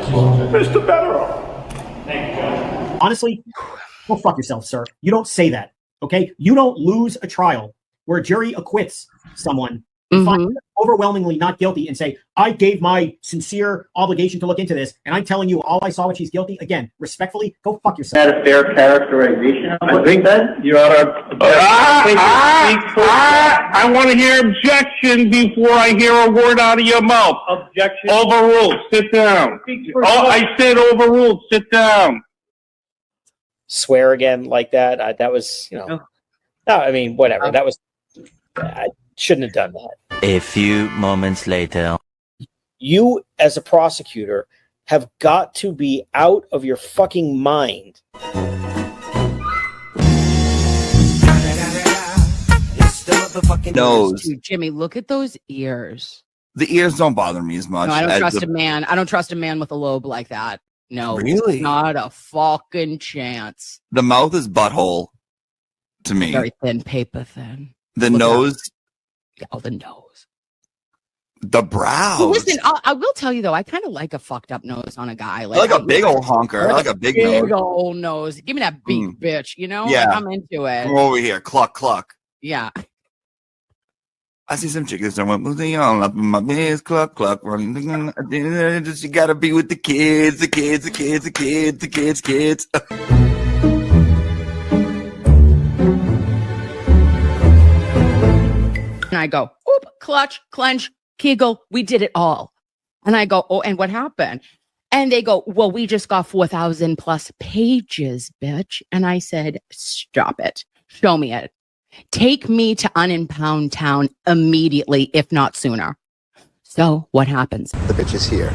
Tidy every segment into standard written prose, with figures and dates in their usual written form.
Mr. Better. Thank you, Judge. Honestly, go fuck yourself, sir. You don't say that, okay? You don't lose a trial where a jury acquits someone and finds them overwhelmingly not guilty and say, I gave my sincere obligation to look into this, and I'm telling you all I saw when she's guilty. Again, respectfully, go fuck yourself. Is that a fair characterization of what you said? Your Honor. I want to hear objection before I hear a word out of your mouth. Objection. Overruled. Sit down. Oh, I said overruled. Sit down. Swear again like that. That was, no, I mean, whatever. That was, I shouldn't have done that. A few moments later. You, as a prosecutor, have got to be out of your fucking mind. Nose. Dude, Jimmy, look at those ears. The ears don't bother me as much. No, I don't trust a man. I don't trust a man with a lobe like that. No, really, not a fucking chance. The mouth is butthole to me. Very thin, paper thin. The nose. Oh, the nose. The brows. Well, listen, I will tell you though, I kind of like a fucked up nose on a guy. I like a big old honker. I like a big nose. Old nose. Give me that beak, bitch. You know, yeah, like, I'm into it. Come over here, cluck cluck. Yeah. I see some chickens that went moving on up in my biz, cluck cluck. Just you gotta be with the kids, the kids, the kids, the kids, the kids, kids. And I go, oop, clutch, clench, kegel. We did it all. And I go, oh, and what happened? And they go, well, we just got 4,000 plus pages, bitch. And I said, stop it. Show me it. Take me to Unimpound Town immediately, if not sooner. So what happens? The bitch is here.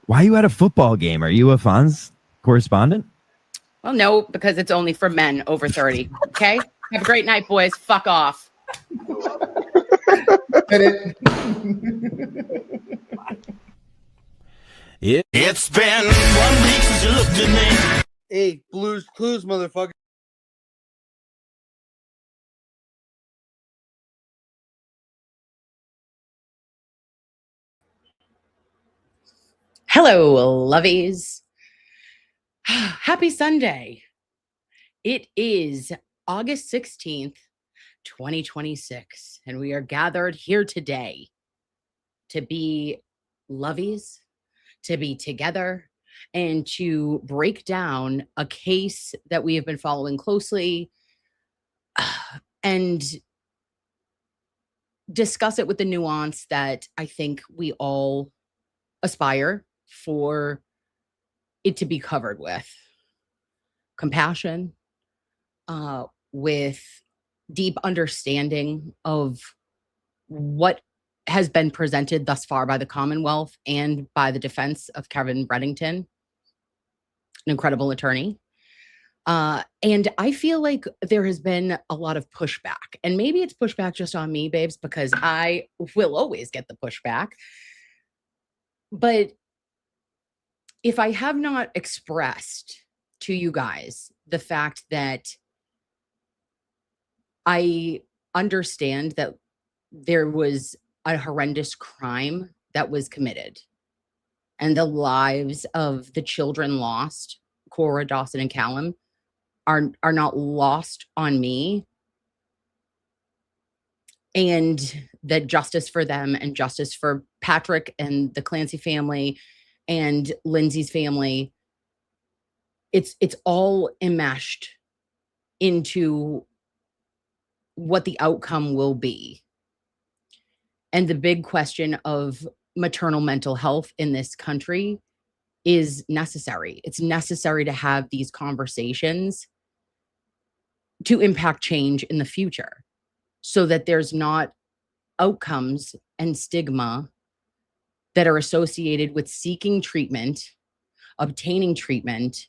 Why are you at a football game? Are you a Fonz correspondent? Well, no, because it's only for men over 30. Okay? Have a great night, boys. Fuck off. It's been 1 week since you looked at me. Hey, Blues Clues, motherfucker. Hello, lovies. Happy Sunday. It is August 16th, 2026, and we are gathered here today to be lovies, to be together, and to break down a case that we have been following closely and discuss it with the nuance that I think we all aspire for it to be covered with compassion, with deep understanding of what has been presented thus far by the Commonwealth and by the defense of Kevin Reddington, an incredible attorney. And I feel like there has been a lot of pushback, and maybe it's pushback just on me, babes, because I will always get the pushback. But if I have not expressed to you guys the fact that I understand that there was a horrendous crime that was committed and the lives of the children lost, Cora, Dawson, and Callum, are not lost on me, and that justice for them and justice for Patrick and the Clancy family and Lindsay's family, it's all enmeshed into what the outcome will be. And the big question of maternal mental health in this country is necessary. It's necessary to have these conversations to impact change in the future so that there's not outcomes and stigma that are associated with seeking treatment, obtaining treatment,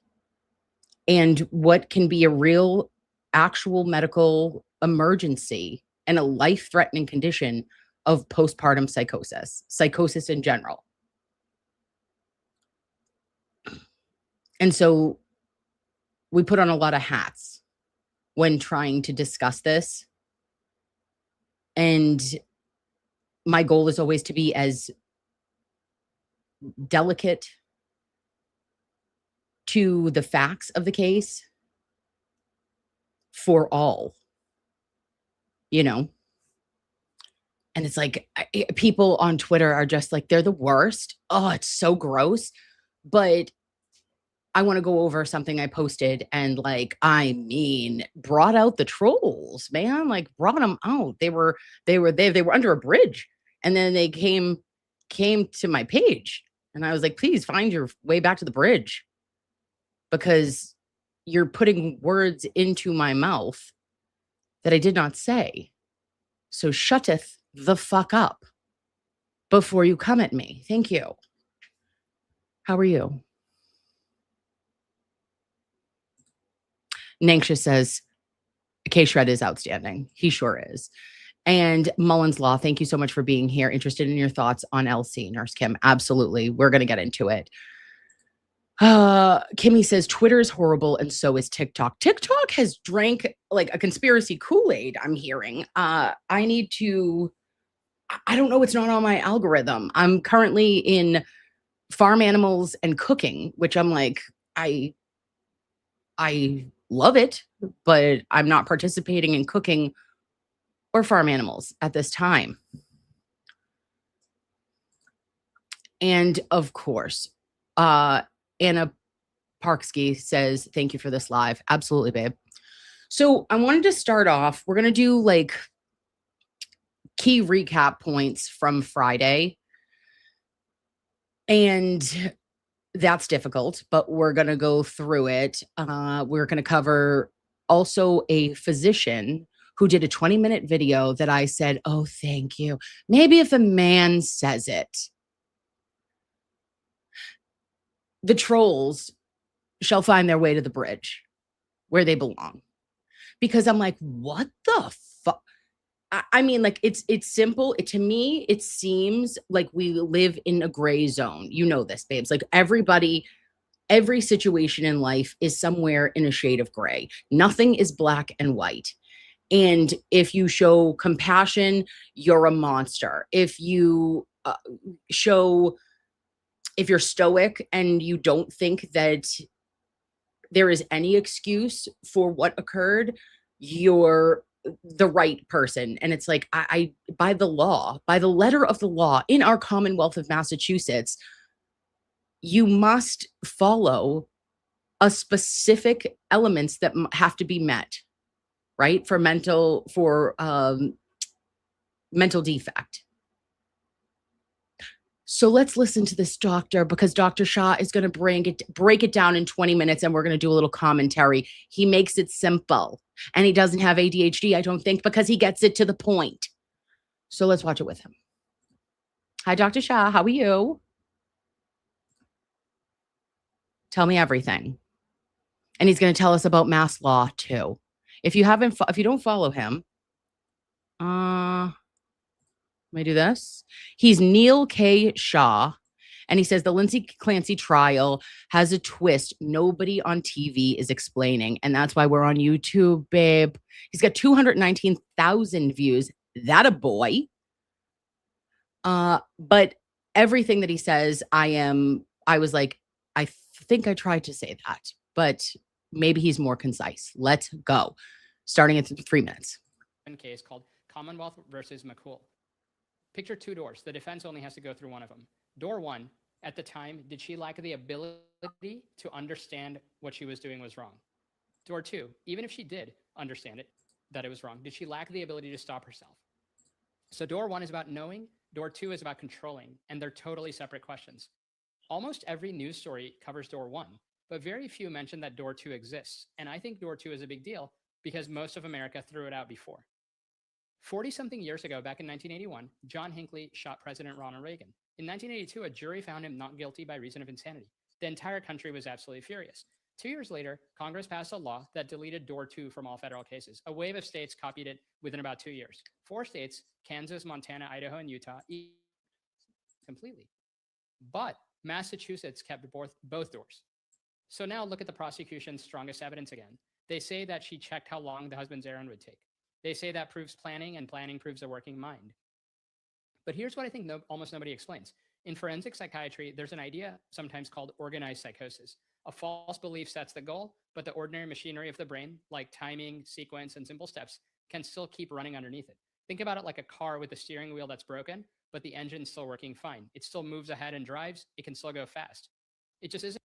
and what can be a real, actual medical emergency and a life-threatening condition of postpartum psychosis in general. And so we put on a lot of hats when trying to discuss this. And my goal is always to be as delicate to the facts of the case for all, you know? And it's like people on Twitter are just like, they're the worst. Oh, it's so gross. But I want to go over something I posted and brought out the trolls, man. Like brought them out. They were under a bridge. And then they came to my page. And I was like, please find your way back to the bridge. Because you're putting words into my mouth that I did not say. So shutteth the fuck up before you come at me. Thank you. How are you? Nanksha says, K-Shred is outstanding. He sure is. And Mullins Law, thank you so much for being here. Interested in your thoughts on LC, Nurse Kim. Absolutely. We're going to get into it. Kimmy says, Twitter is horrible and so is TikTok. TikTok has drank like a conspiracy Kool-Aid, I'm hearing. I don't know. It's not on my algorithm. I'm currently in farm animals and cooking, which I'm like, I love it, but I'm not participating in cooking or farm animals at this time. And of course, Anna Parksky says, thank you for this live. Absolutely, babe. So I wanted to start off, we're going to do like key recap points from Friday. And that's difficult, but we're going to go through it. We're going to cover also a physician who did a 20-minute video that I said, oh, thank you. Maybe if a man says it, the trolls shall find their way to the bridge where they belong. Because I'm like, what the fuck? I mean, like, it's simple. To me, it seems like we live in a gray zone. You know this, babes. Like every situation in life is somewhere in a shade of gray. Nothing is black and white. And if you show compassion, you're a monster. If you if you're stoic and you don't think that there is any excuse for what occurred, you're the right person. And it's like, I by the law, by the letter of the law in our Commonwealth of Massachusetts, you must follow a specific elements that have to be met, right? For mental defect. So let's listen to this doctor, because Dr. Shah is going to break it down in 20 minutes, and we're going to do a little commentary. He makes it simple, and he doesn't have ADHD, I don't think, because he gets it to the point. So let's watch it with him. Hi, Dr. Shah. How are you? Tell me everything. And he's going to tell us about mass law too. If you don't follow him, let me do this. He's Neil K. Shah, and he says the LindsayClancy trial has a twist nobody on TV is explaining, and that's why we're on YouTube, babe. He's got 219,000 views. That a boy. But everything that he says, I was like, I think I tried to say that, but maybe he's more concise. Let's go. Starting at 3 minutes. One case called Commonwealth versus McCool. Picture two doors. The defense only has to go through one of them. Door one, at the time, did she lack the ability to understand what she was doing was wrong? Door two, even if she did understand it, that it was wrong, did she lack the ability to stop herself? So door one is about knowing. Door two is about controlling, and they're totally separate questions. Almost every news story covers door one, but very few mention that door two exists. And I think door two is a big deal because most of America threw it out before. 40-something years ago, back in 1981, John Hinckley shot President Ronald Reagan. In 1982, a jury found him not guilty by reason of insanity. The entire country was absolutely furious. 2 years later, Congress passed a law that deleted door two from all federal cases. A wave of states copied it within about 2 years. 4 states, Kansas, Montana, Idaho, and Utah, completely. But Massachusetts kept both doors. So now look at the prosecution's strongest evidence again. They say that she checked how long the husband's errand would take. They say that proves planning, and planning proves a working mind. But here's what I think almost nobody explains. In forensic psychiatry, there's an idea sometimes called organized psychosis. A false belief sets the goal, but the ordinary machinery of the brain, like timing, sequence, and simple steps, can still keep running underneath it. Think about it like a car with a steering wheel that's broken, but the engine's still working fine. It still moves ahead and drives. It can still go fast. It just isn't.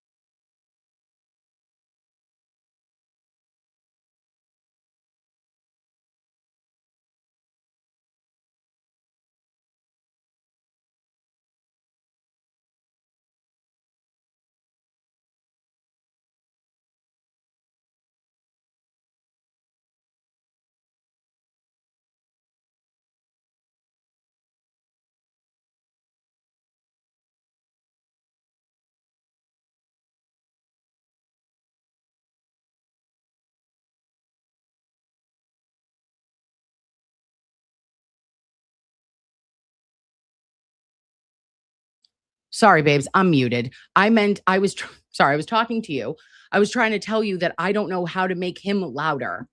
Sorry, babes, I'm muted. I meant I was sorry, I was talking to you. I was trying to tell you that I don't know how to make him louder.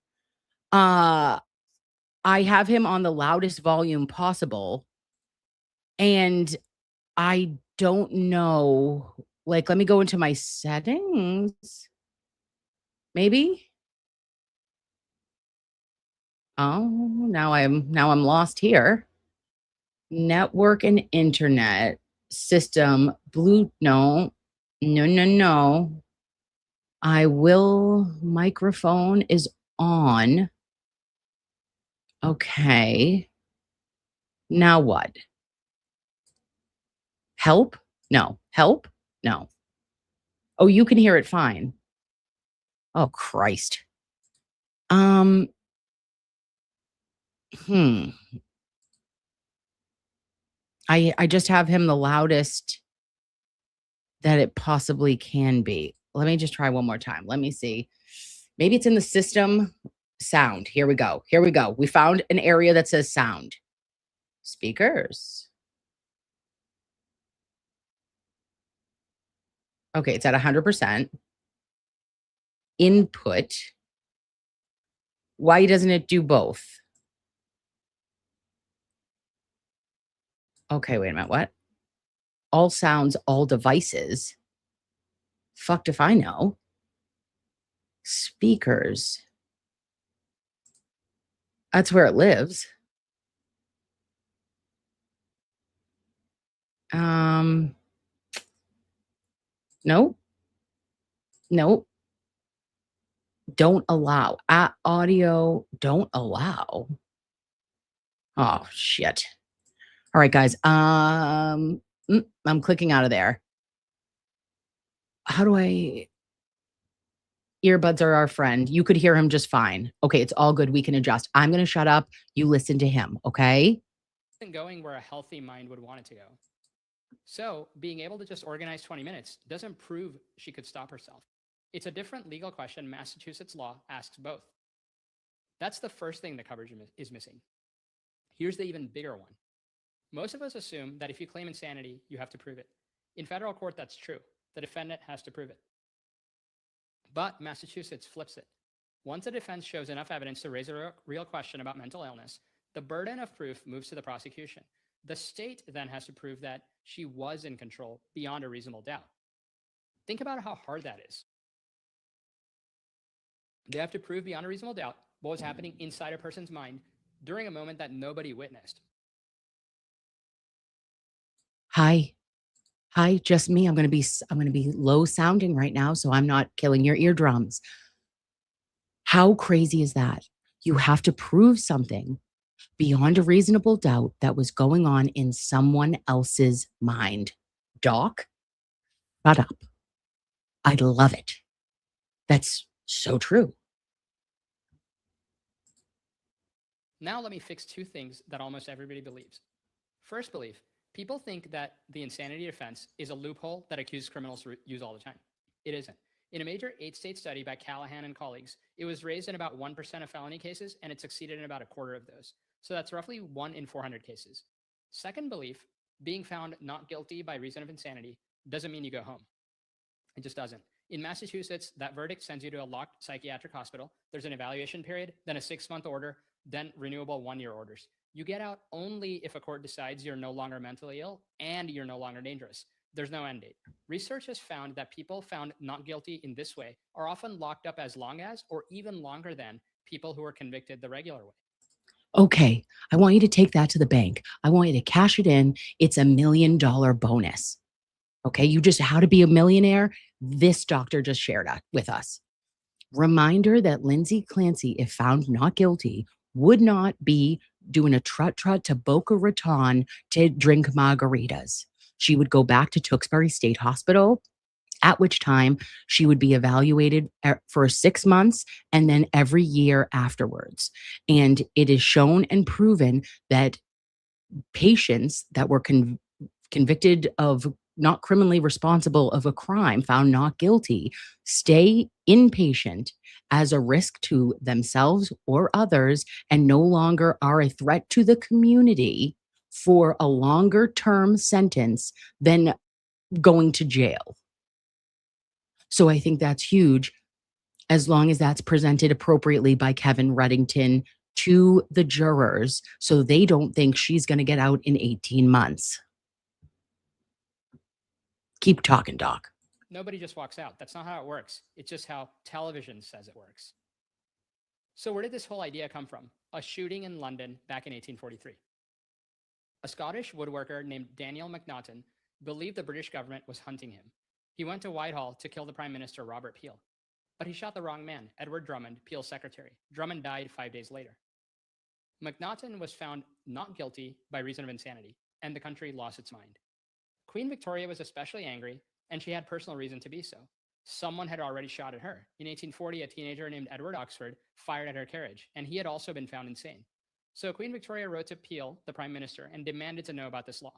I have him on the loudest volume possible, and I don't know. Like, let me go into my settings. Maybe. Oh, now I'm lost here. Network and internet system blue. No. I will. Microphone is on. Okay. Now what? Help? No. Help? No. Oh, you can hear it fine. Oh, Christ. I just have him the loudest that it possibly can be. Let me just try one more time. Let me see. Maybe it's in the system sound. Here we go. Here we go. We found an area that says sound. Speakers. Okay, it's at 100%. Input. Why doesn't it do both? Okay, wait a minute. What? All sounds, all devices. Fucked if I know. Speakers. That's where it lives. No. No. Don't allow. Audio, don't allow. Oh, shit. All right, guys. I'm clicking out of there. How do I... Earbuds are our friend. You could hear him just fine. Okay, it's all good. We can adjust. I'm going to shut up. You listen to him, okay? Going where a healthy mind would want it to go. So being able to just organize 20 minutes doesn't prove she could stop herself. It's a different legal question Massachusetts law asks both. That's the first thing the coverage is missing. Here's the even bigger one. Most of us assume that if you claim insanity, you have to prove it. In federal court, that's true. The defendant has to prove it. But Massachusetts flips it. Once a defense shows enough evidence to raise a real question about mental illness, the burden of proof moves to the prosecution. The state then has to prove that she was in control beyond a reasonable doubt. Think about how hard that is. They have to prove beyond a reasonable doubt what was happening inside a person's mind during a moment that nobody witnessed. Hi, just me. I'm going to be low sounding right now, so I'm not killing your eardrums. How crazy is that? You have to prove something beyond a reasonable doubt that was going on in someone else's mind. Doc, shut up. I love it. That's so true. Now let me fix two things that almost everybody believes. First belief, people think that the insanity defense is a loophole that accused criminals use all the time. It isn't. In a major 8-state study by Callahan and colleagues, it was raised in about 1% of felony cases, and it succeeded in about a quarter of those. So that's roughly 1 in 400 cases. Second belief, being found not guilty by reason of insanity doesn't mean you go home. It just doesn't. In Massachusetts, that verdict sends you to a locked psychiatric hospital. There's an evaluation period, then a 6-month order, then renewable 1-year orders. You get out only if a court decides you're no longer mentally ill and you're no longer dangerous. There's no end date. Research has found that people found not guilty in this way are often locked up as long as or even longer than people who are convicted the regular way. Okay, I want you to take that to the bank. I want you to cash it in. It's $1 million bonus. Okay, you just how to be a millionaire. This doctor just shared with us. Reminder that Lindsay Clancy, if found not guilty, would not be doing a trut to Boca Raton to drink margaritas. She would go back to Tewksbury State Hospital, at which time she would be evaluated for 6 months and then every year afterwards. And it is shown and proven that patients that were convicted of not criminally responsible of a crime, found not guilty, stay inpatient as a risk to themselves or others and no longer are a threat to the community for a longer term sentence than going to jail. So I think that's huge, as long as that's presented appropriately by Kevin Reddington to the jurors so they don't think she's going to get out in 18 months. Keep talking, Doc. Nobody just walks out. That's not how it works. It's just how television says it works. So where did this whole idea come from? A shooting in London back in 1843. A Scottish woodworker named Daniel Macnaghten believed the British government was hunting him. He went to Whitehall to kill the Prime Minister Robert Peel. But he shot the wrong man, Edward Drummond, Peel's secretary. Drummond died 5 days later. Macnaghten was found not guilty by reason of insanity, and the country lost its mind. Queen Victoria was especially angry, and she had personal reason to be so. Someone had already shot at her. In 1840, a teenager named Edward Oxford fired at her carriage, and he had also been found insane. So Queen Victoria wrote to Peel, the Prime Minister, and demanded to know about this law.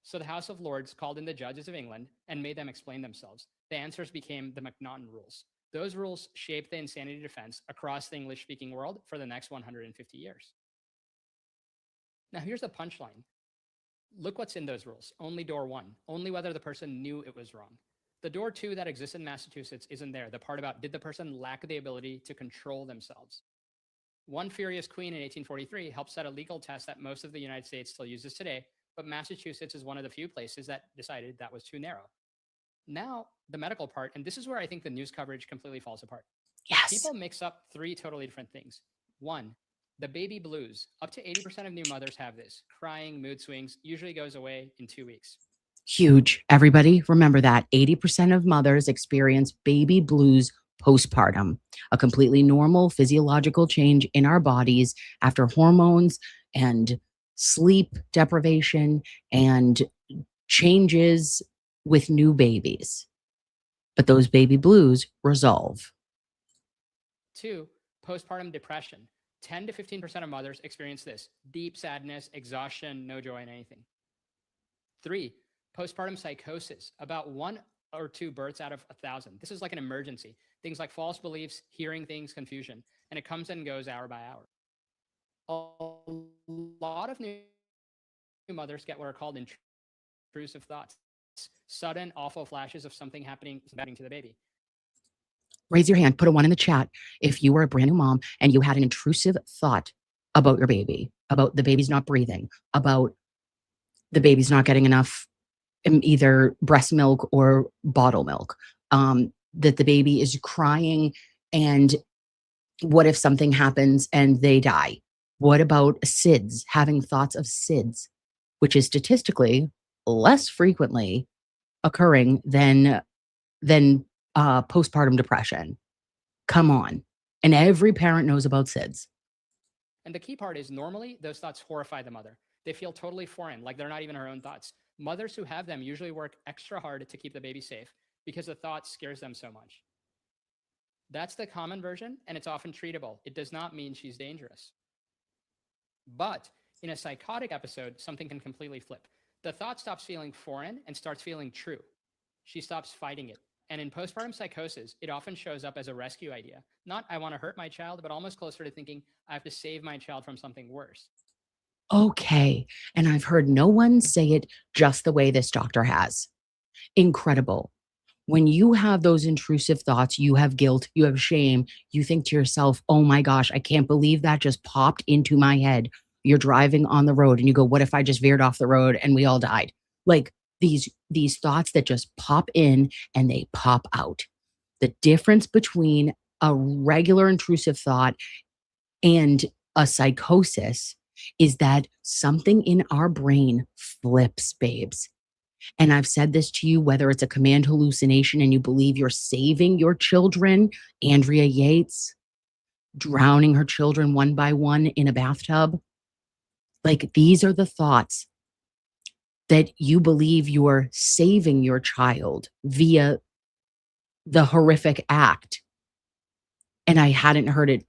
So the House of Lords called in the judges of England and made them explain themselves. The answers became the Macnaghten rules. Those rules shaped the insanity defense across the English-speaking world for the next 150 years. Now here's the punchline. Look what's in those rules. Only door 1. Only whether the person knew it was wrong. The door 2 that exists in Massachusetts isn't there. The part about did the person lack the ability to control themselves. One furious queen in 1843 helped set a legal test that most of the United States still uses today, but Massachusetts is one of the few places that decided that was too narrow. Now, the medical part, and this is where I think the news coverage completely falls apart. Yes. People mix up 3 totally different things. 1, the baby blues. Up to 80% of new mothers have this. Crying, mood swings, usually goes away in 2 weeks. Huge. Everybody remember that 80% of mothers experience baby blues postpartum, a completely normal physiological change in our bodies after hormones and sleep deprivation and changes with new babies. But those baby blues resolve. 2, postpartum depression. 10 to 15% of mothers experience this. Deep sadness, exhaustion, no joy in anything. 3, postpartum psychosis. About 1 or 2 births out of 1,000. This is like an emergency. Things like false beliefs, hearing things, confusion. And it comes and goes hour by hour. A lot of new mothers get what are called intrusive thoughts. Sudden, awful flashes of something happening to the baby. Raise your hand, put a 1 in the chat if you were a brand new mom and you had an intrusive thought about your baby, about the baby's not breathing, about the baby's not getting enough either breast milk or bottle milk, that the baby is crying, and what if something happens and they die? What about SIDS, having thoughts of SIDS, which is statistically less frequently occurring than postpartum depression? Come on. And every parent knows about SIDS. And the key part is normally those thoughts horrify the mother. They feel totally foreign, like they're not even her own thoughts. Mothers who have them usually work extra hard to keep the baby safe because the thought scares them so much. That's the common version, and it's often treatable. It does not mean she's dangerous. But in a psychotic episode, something can completely flip. The thought stops feeling foreign and starts feeling true. She stops fighting it. And in postpartum psychosis, it often shows up as a rescue idea. Not, I want to hurt my child, but almost closer to thinking, I have to save my child from something worse. Okay. And I've heard no one say it just the way this doctor has. Incredible. When you have those intrusive thoughts, you have guilt, you have shame, you think to yourself, oh my gosh, I can't believe that just popped into my head. you're driving on the road and you go, what if I just veered off the road and we all died? Like these thoughts that just pop in and they pop out. The difference between a regular intrusive thought and a psychosis is that something in our brain flips, babes. And I've said this to you, whether it's a command hallucination and you believe you're saving your children, Andrea Yates, drowning her children one by one in a bathtub. Like, these are the thoughts that you believe you're saving your child via the horrific act. And I hadn't heard it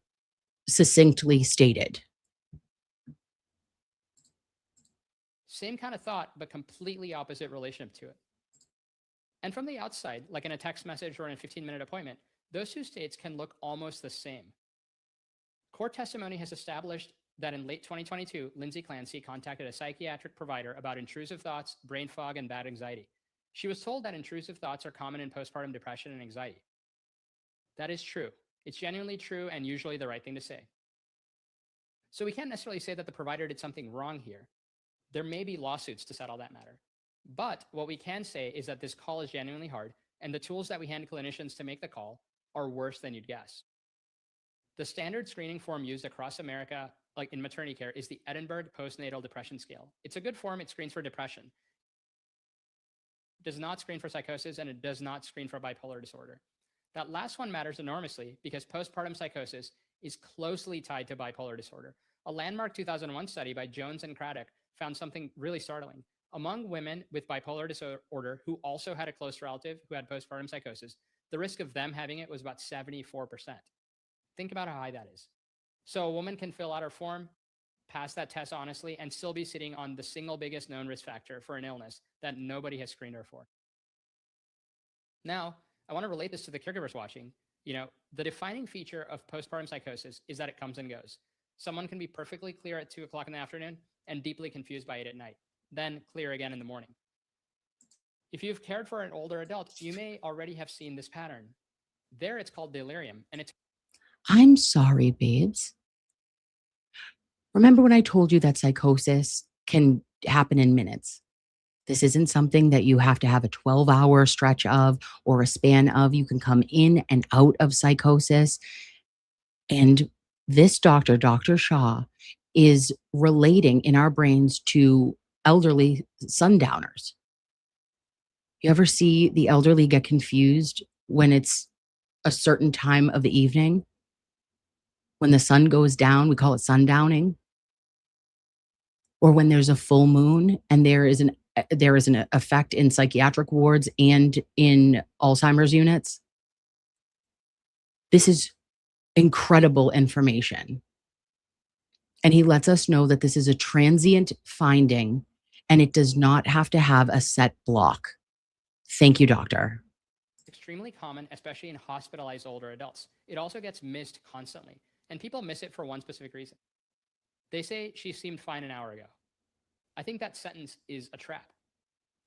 succinctly stated. Same kind of thought, but completely opposite relationship to it. And from the outside, like in a text message or in a 15-minute appointment, those two states can look almost the same. Court testimony has established that in late 2022, LindsayClancy contacted a psychiatric provider about intrusive thoughts, brain fog, and bad anxiety. She was told that intrusive thoughts are common in postpartum depression and anxiety. That is true. It's genuinely true and usually the right thing to say. So we can't necessarily say that the provider did something wrong here. There may be lawsuits to settle that matter. But what we can say is that this call is genuinely hard, and the tools that we hand clinicians to make the call are worse than you'd guess. The standard screening form used across America, like in maternity care, is the Edinburgh Postnatal Depression Scale. It's a good form. It screens for depression. It does not screen for psychosis, and it does not screen for bipolar disorder. That last one matters enormously because postpartum psychosis is closely tied to bipolar disorder. A landmark 2001 study by Jones and Craddock found something really startling. Among women with bipolar disorder who also had a close relative who had postpartum psychosis, the risk of them having it was about 74%. Think about how high that is. So a woman can fill out her form, pass that test honestly, and still be sitting on the single biggest known risk factor for an illness that nobody has screened her for. Now, I want to relate this to the caregivers watching. You know, the defining feature of postpartum psychosis is that it comes and goes. Someone can be perfectly clear at 2 o'clock in the afternoon and deeply confused by 8 at night, then clear again in the morning. If you've cared for an older adult, you may already have seen this pattern. There, it's called delirium, and it's... I'm sorry, babes. Remember when I told you that psychosis can happen in minutes? This isn't something that you have to have a 12-hour stretch of or a span of. You can come in and out of psychosis. And this doctor, Dr. Shaw, is relating in our brains to elderly sundowners. You ever see the elderly get confused when it's a certain time of the evening? When the sun goes down, we call it sundowning. Or when there's a full moon and there is an effect in psychiatric wards and in Alzheimer's units. This is incredible information. And he lets us know that this is a transient finding and it does not have to have a set block. Thank you, doctor. extremely common, especially in hospitalized older adults. It also gets missed constantly, and people miss it for one specific reason. They say she seemed fine an hour ago. I think that sentence is a trap.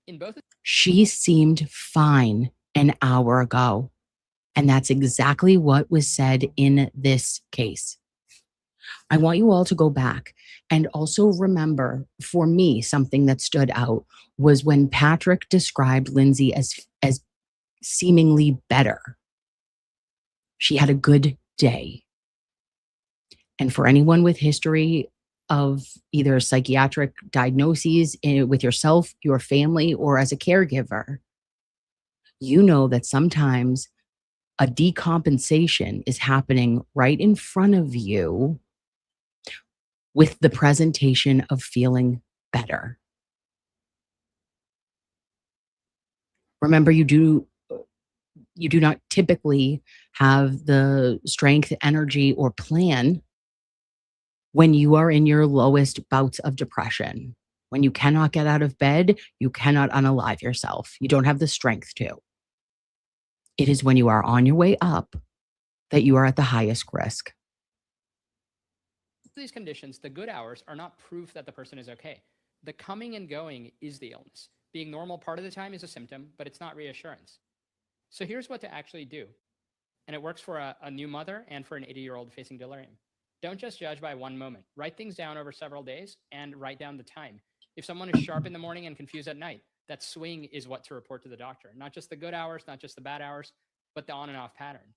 In both, she seemed fine an hour ago. And that's exactly what was said in this case. I want you all to go back and also remember, for me, something that stood out was when Patrick described Lindsay as seemingly better. She had a good day. And for anyone with history of either psychiatric diagnoses with yourself, your family, or as a caregiver, you know that sometimes a decompensation is happening right in front of you with the presentation of feeling better. Remember, you do not typically have the strength, energy, or plan when you are in your lowest bouts of depression. When you cannot get out of bed, you cannot unalive yourself. You don't have the strength to. It is when you are on your way up that you are at the highest risk. these conditions, the good hours are not proof that the person is okay. The coming and going is the illness. Being normal part of the time is a symptom, but it's not reassurance. So here's what to actually do. And it works for a new mother and for an 80-year-old facing delirium. Don't just judge by one moment. Write things down over several days and write down the time. If someone is sharp in the morning and confused at night, that swing is what to report to the doctor. Not just the good hours, not just the bad hours, but the on and off pattern.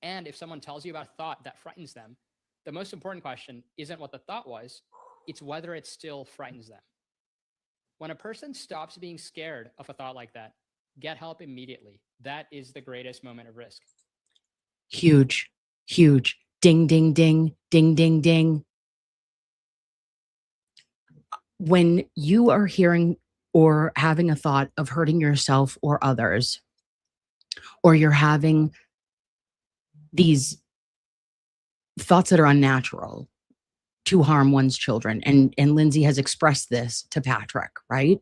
And if someone tells you about a thought that frightens them, the most important question isn't what the thought was, it's whether it still frightens them. When a person stops being scared of a thought like that, get help immediately. That is the greatest moment of risk. Huge, huge. Ding, ding, ding, ding, ding, ding. When you are hearing or having a thought of hurting yourself or others, or you're having these thoughts that are unnatural to harm one's children, and Lindsay has expressed this to Patrick, right?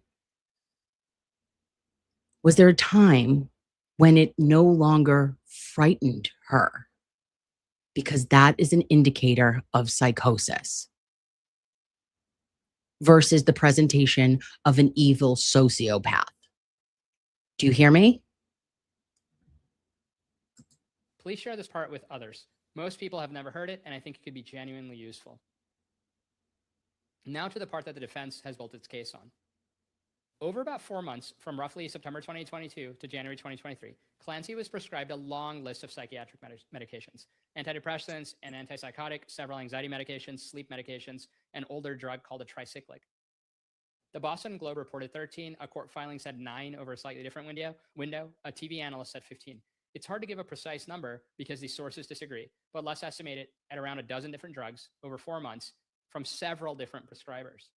Was there a time when it no longer frightened her? Because that is an indicator of psychosis versus the presentation of an evil sociopath. Do you hear me? Please share this part with others. Most people have never heard it, and I think it could be genuinely useful. Now to the part that the defense has built its case on. Over about 4 months, from roughly September 2022 to January 2023, Clancy was prescribed a long list of psychiatric medications, antidepressants, an antipsychotic, several anxiety medications, sleep medications, an older drug called a tricyclic. The Boston Globe reported 13, a court filing said 9 over a slightly different window, a TV analyst said 15. It's hard to give a precise number because these sources disagree, but let's estimate it at around a dozen different drugs over 4 months from several different prescribers.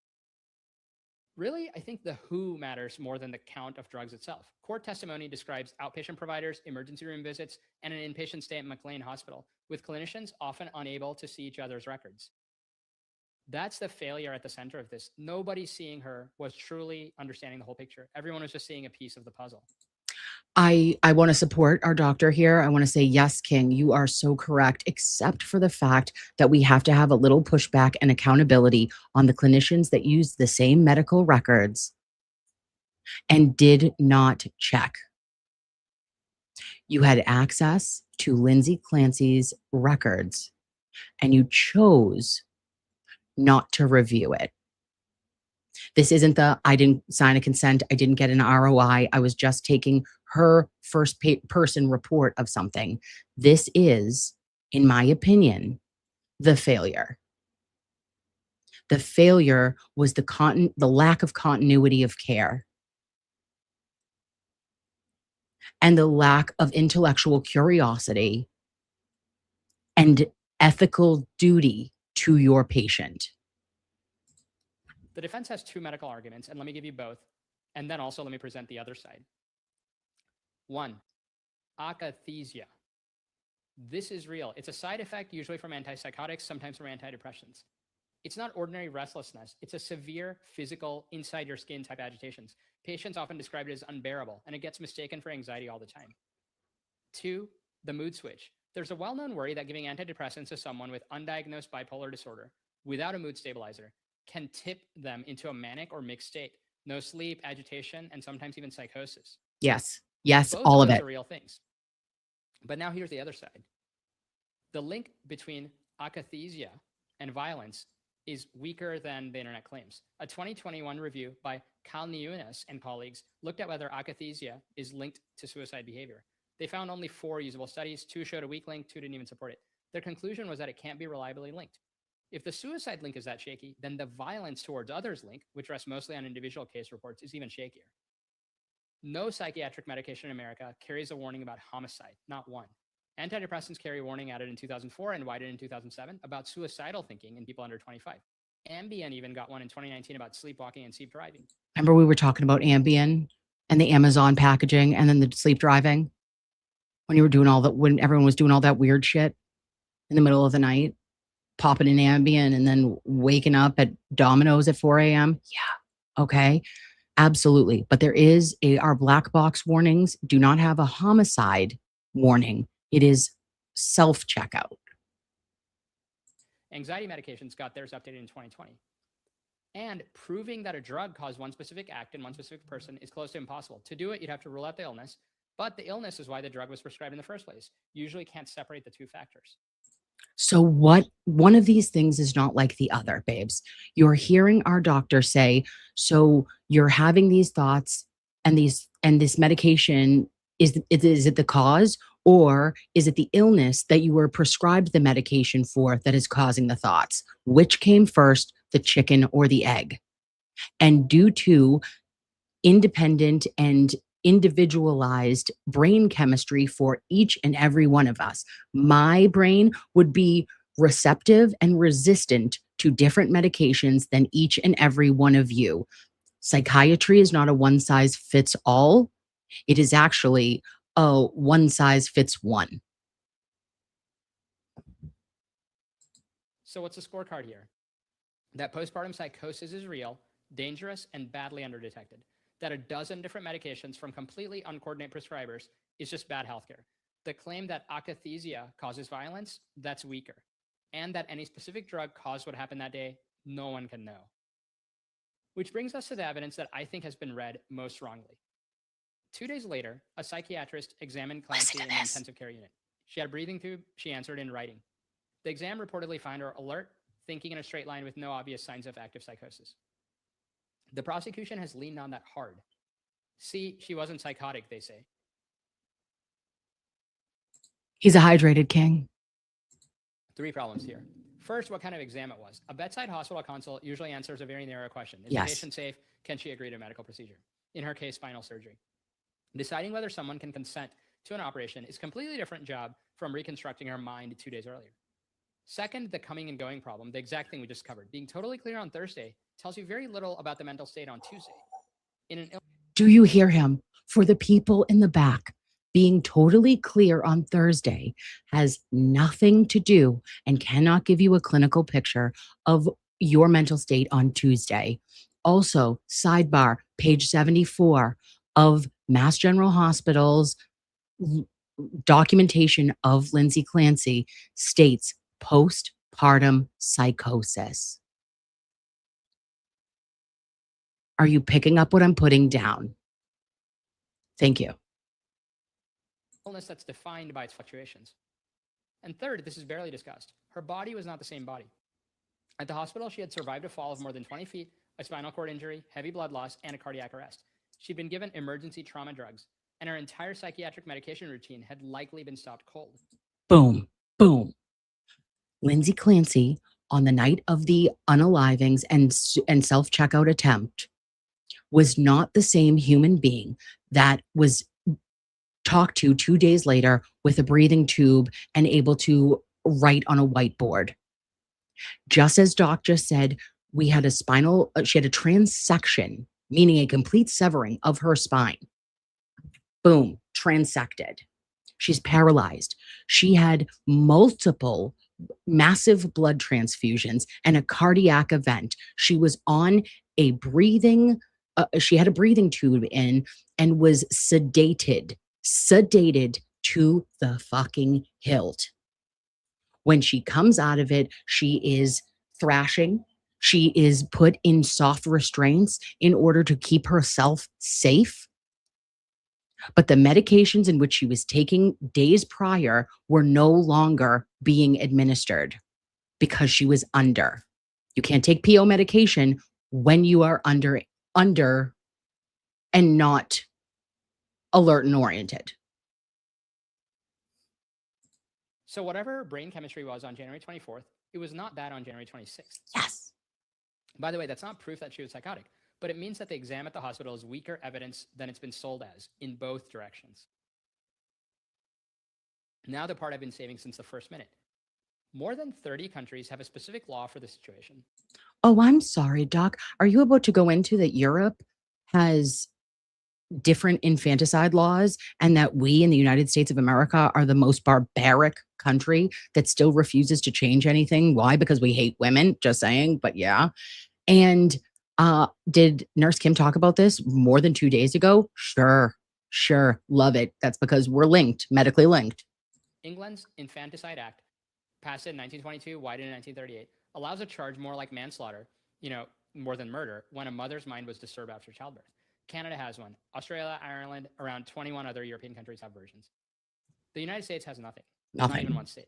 Really, I think the who matters more than the count of drugs itself. Court testimony describes outpatient providers, emergency room visits, and an inpatient stay at McLean Hospital, with clinicians often unable to see each other's records. That's the failure at the center of this. Nobody seeing her was truly understanding the whole picture. Everyone was just seeing a piece of the puzzle. I want to support our doctor here. I want to say, yes, King, you are so correct, except for the fact that we have to have a little pushback and accountability on the clinicians that use the same medical records and did not check. You had access to LindsayClancy's records and you chose not to review it. This isn't the, I didn't sign a consent, I didn't get an ROI, I was just taking her first person report of something. This is, in my opinion, the failure. The failure was the lack of continuity of care and the lack of intellectual curiosity and ethical duty to your patient. The defense has 2 medical arguments, and let me give you both, and then also let me present the other side. 1, akathisia. This is real. It's a side effect usually from antipsychotics, sometimes from antidepressants. It's not ordinary restlessness. It's a severe physical, inside your skin type agitations. Patients often describe it as unbearable, and it gets mistaken for anxiety all the time. 2, the mood switch. There's a well-known worry that giving antidepressants to someone with undiagnosed bipolar disorder without a mood stabilizer can tip them into a manic or mixed state. No sleep, agitation, and sometimes even psychosis. Yes. Yes, Both all of of those it. are real things. But now here's the other side. The link between akathisia and violence is weaker than the internet claims. A 2021 review by Kalniunas and colleagues looked at whether akathisia is linked to suicide behavior. They found only 4 usable studies. 2 showed a weak link, 2 didn't even support it. Their conclusion was that it can't be reliably linked. If the suicide link is that shaky, then the violence towards others link, which rests mostly on individual case reports, is even shakier. No psychiatric medication in America carries a warning about homicide, not one. Antidepressants carry a warning added in 2004 and widened in 2007 about suicidal thinking in people under 25. Ambien even got one in 2019 about sleepwalking and sleep driving. Remember we were talking about Ambien and the Amazon packaging and then the sleep driving? When you were doing all that, when everyone was doing all that weird shit in the middle of the night, popping an Ambien and then waking up at Domino's at 4 a.m. Yeah. Okay. Absolutely. But there is our black box warnings do not have a homicide warning. It is self-checkout. Anxiety medications got theirs updated in 2020. And proving that a drug caused one specific act in one specific person is close to impossible. To do it, you'd have to rule out the illness, but the illness is why the drug was prescribed in the first place. Usually can't separate the 2 factors. So one of these things is not like the other, babes. You're hearing our doctor say, so you're having these thoughts and this medication is it the cause, or is it the illness that you were prescribed the medication for that is causing the thoughts? Which came first, the chicken or the egg? And due to independent and individualized brain chemistry for each and every one of us, my brain would be receptive and resistant to different medications than each and every one of you. Psychiatry is not a one size fits all. It is actually a one size fits one. So what's the scorecard here? That postpartum psychosis is real, dangerous, and badly underdetected. That a dozen different medications from completely uncoordinated prescribers is just bad healthcare. The claim that akathisia causes violence, that's weaker. And that any specific drug caused what happened that day, no one can know. Which brings us to the evidence that I think has been read most wrongly. 2 days later, a psychiatrist examined Clancy in the intensive care unit. She had a breathing tube. She answered in writing. The exam reportedly found her alert, thinking in a straight line with no obvious signs of active psychosis. The prosecution has leaned on that hard. See, she wasn't psychotic, they say. He's a hydrated king. 3 problems here. First, what kind of exam it was. A bedside hospital consult usually answers a very narrow question. Is the patient safe? Can she agree to a medical procedure? In her case, spinal surgery. Deciding whether someone can consent to an operation is a completely different job from reconstructing her mind 2 days earlier. Second, the coming and going problem, the exact thing we just covered. Being totally clear on Thursday tells you very little about the mental state on Tuesday. Do you hear him? For the people in the back, being totally clear on Thursday has nothing to do and cannot give you a clinical picture of your mental state on Tuesday. Also, sidebar, page 74 of Mass General Hospital's documentation of Lindsay Clancy states postpartum psychosis. Are you picking up what I'm putting down? Thank you. Illness that's defined by its fluctuations. And third, this is barely discussed. Her body was not the same body. At the hospital, she had survived a fall of more than 20 feet, a spinal cord injury, heavy blood loss, and a cardiac arrest. She'd been given emergency trauma drugs, and her entire psychiatric medication routine had likely been stopped cold. Boom, boom. Lindsay Clancy, on the night of the unalivings and self-checkout attempt, was not the same human being that was talked to 2 days later with a breathing tube and able to write on a whiteboard. Just as Doc just said, she had a transection, meaning a complete severing of her spine. Boom, transected. She's paralyzed. She had multiple massive blood transfusions and a cardiac event. She was on a breathing, she had a breathing tube in and was sedated to the fucking hilt. When she comes out of it, she is thrashing. She is put in soft restraints in order to keep herself safe. But the medications in which she was taking days prior were no longer being administered because she was under. You can't take PO medication when you are under and not alert and oriented. So whatever her brain chemistry was on January 24th, it was not that on January 26th. Yes. By the way, that's not proof that she was psychotic, but it means that the exam at the hospital is weaker evidence than it's been sold as in both directions. Now the part I've been saving since the first minute. More than 30 countries have a specific law for this situation. Oh, I'm sorry, Doc. Are you about to go into that Europe has different infanticide laws and that we in the United States of America are the most barbaric country that still refuses to change anything? Why? Because we hate women, just saying, but yeah. And did Nurse Kim talk about this more than 2 days ago? Sure. Love it. That's because we're linked, medically linked. England's Infanticide Act, passed in 1922, widened in 1938, allows a charge more like manslaughter, more than murder, when a mother's mind was disturbed after childbirth. Canada has one. Australia, Ireland, around 21 other European countries have versions. The United States has nothing. Not even one state.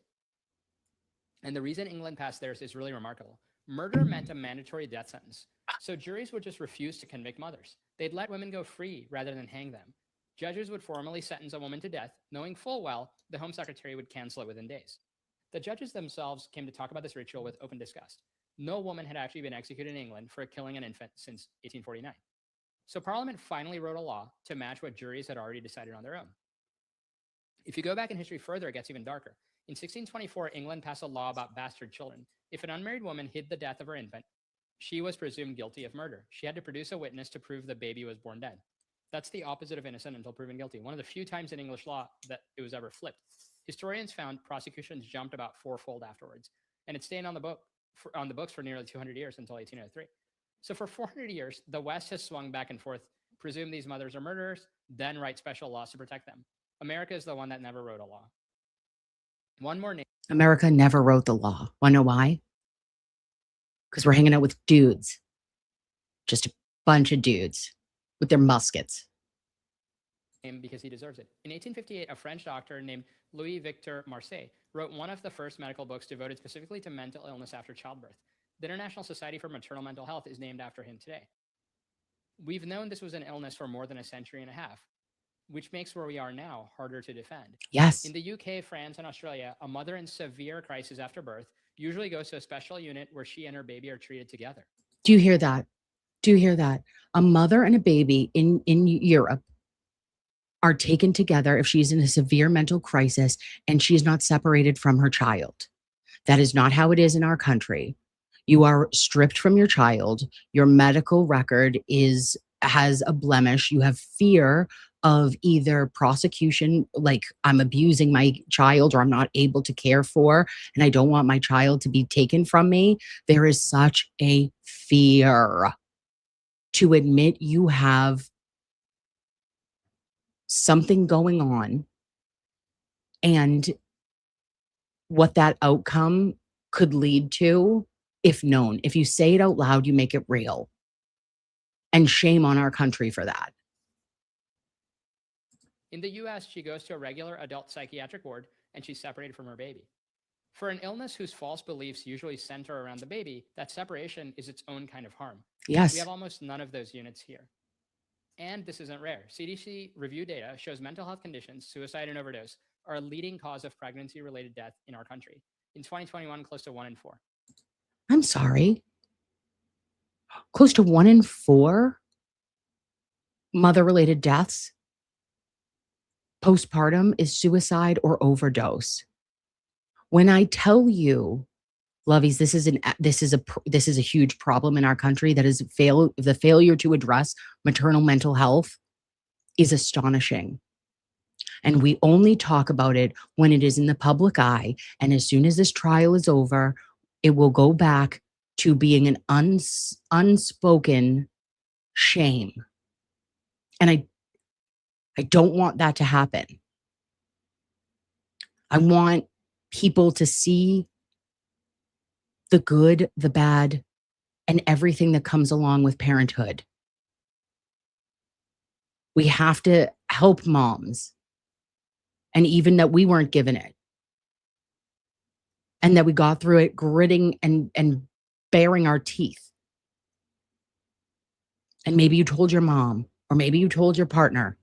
And the reason England passed theirs is really remarkable. Murder meant a mandatory death sentence. So juries would just refuse to convict mothers. They'd let women go free rather than hang them. Judges would formally sentence a woman to death, knowing full well the Home Secretary would cancel it within days. The judges themselves came to talk about this ritual with open disgust. No woman had actually been executed in England for killing an infant since 1849. So Parliament finally wrote a law to match what juries had already decided on their own. If you go back in history further, it gets even darker. In 1624, England passed a law about bastard children. If an unmarried woman hid the death of her infant, she was presumed guilty of murder. She had to produce a witness to prove the baby was born dead. That's the opposite of innocent until proven guilty. One of the few times in English law that it was ever flipped. Historians found prosecutions jumped about fourfold afterwards, and it stayed on the books for nearly 200 years until 1803. So for 400 years, the West has swung back and forth, presume these mothers are murderers, then write special laws to protect them. America is the one that never wrote a law. One more name. America never wrote the law. Want to know why? Because we're hanging out with dudes. Just a bunch of dudes with their muskets. Because he deserves it. In 1858, a French doctor named Louis Victor Marseille wrote one of the first medical books devoted specifically to mental illness after childbirth. The International Society for Maternal Mental Health is named after him today. We've known this was an illness for more than a century and a half, which makes where we are now harder to defend. Yes. In the UK, France, and Australia, a mother in severe crisis after birth usually goes to a special unit where she and her baby are treated together. Do you hear that? Do you hear that? A mother and a baby in Europe are taken together if she's in a severe mental crisis and she's not separated from her child. That is not how it is in our country. You are stripped from your child. Your medical record has a blemish. You have fear of either prosecution, like I'm abusing my child or I'm not able to care for, and I don't want my child to be taken from me. There is such a fear to admit you have something going on and what that outcome could lead to if known. If you say it out loud, you make it real. And shame on our country for that. In the US, she goes to a regular adult psychiatric ward and she's separated from her baby. For an illness whose false beliefs usually center around the baby, that separation is its own kind of harm. Yes. We have almost none of those units here. And this isn't rare. CDC review data shows mental health conditions, suicide and overdose, are a leading cause of pregnancy-related death in our country. In 2021, close to 1 in 4. I'm sorry. Close to 1 in 4 mother-related deaths postpartum is suicide or overdose. When I tell you, Lovies, this is a huge problem in our country. That is the failure to address maternal mental health is astonishing. And we only talk about it when it is in the public eye. And as soon as this trial is over, it will go back to being an unspoken shame. And I don't want that to happen. I want people to see the good, the bad, and everything that comes along with parenthood. We have to help moms. And even that we weren't given it. And that we got through it gritting and baring our teeth. And maybe you told your mom, or maybe you told your partner.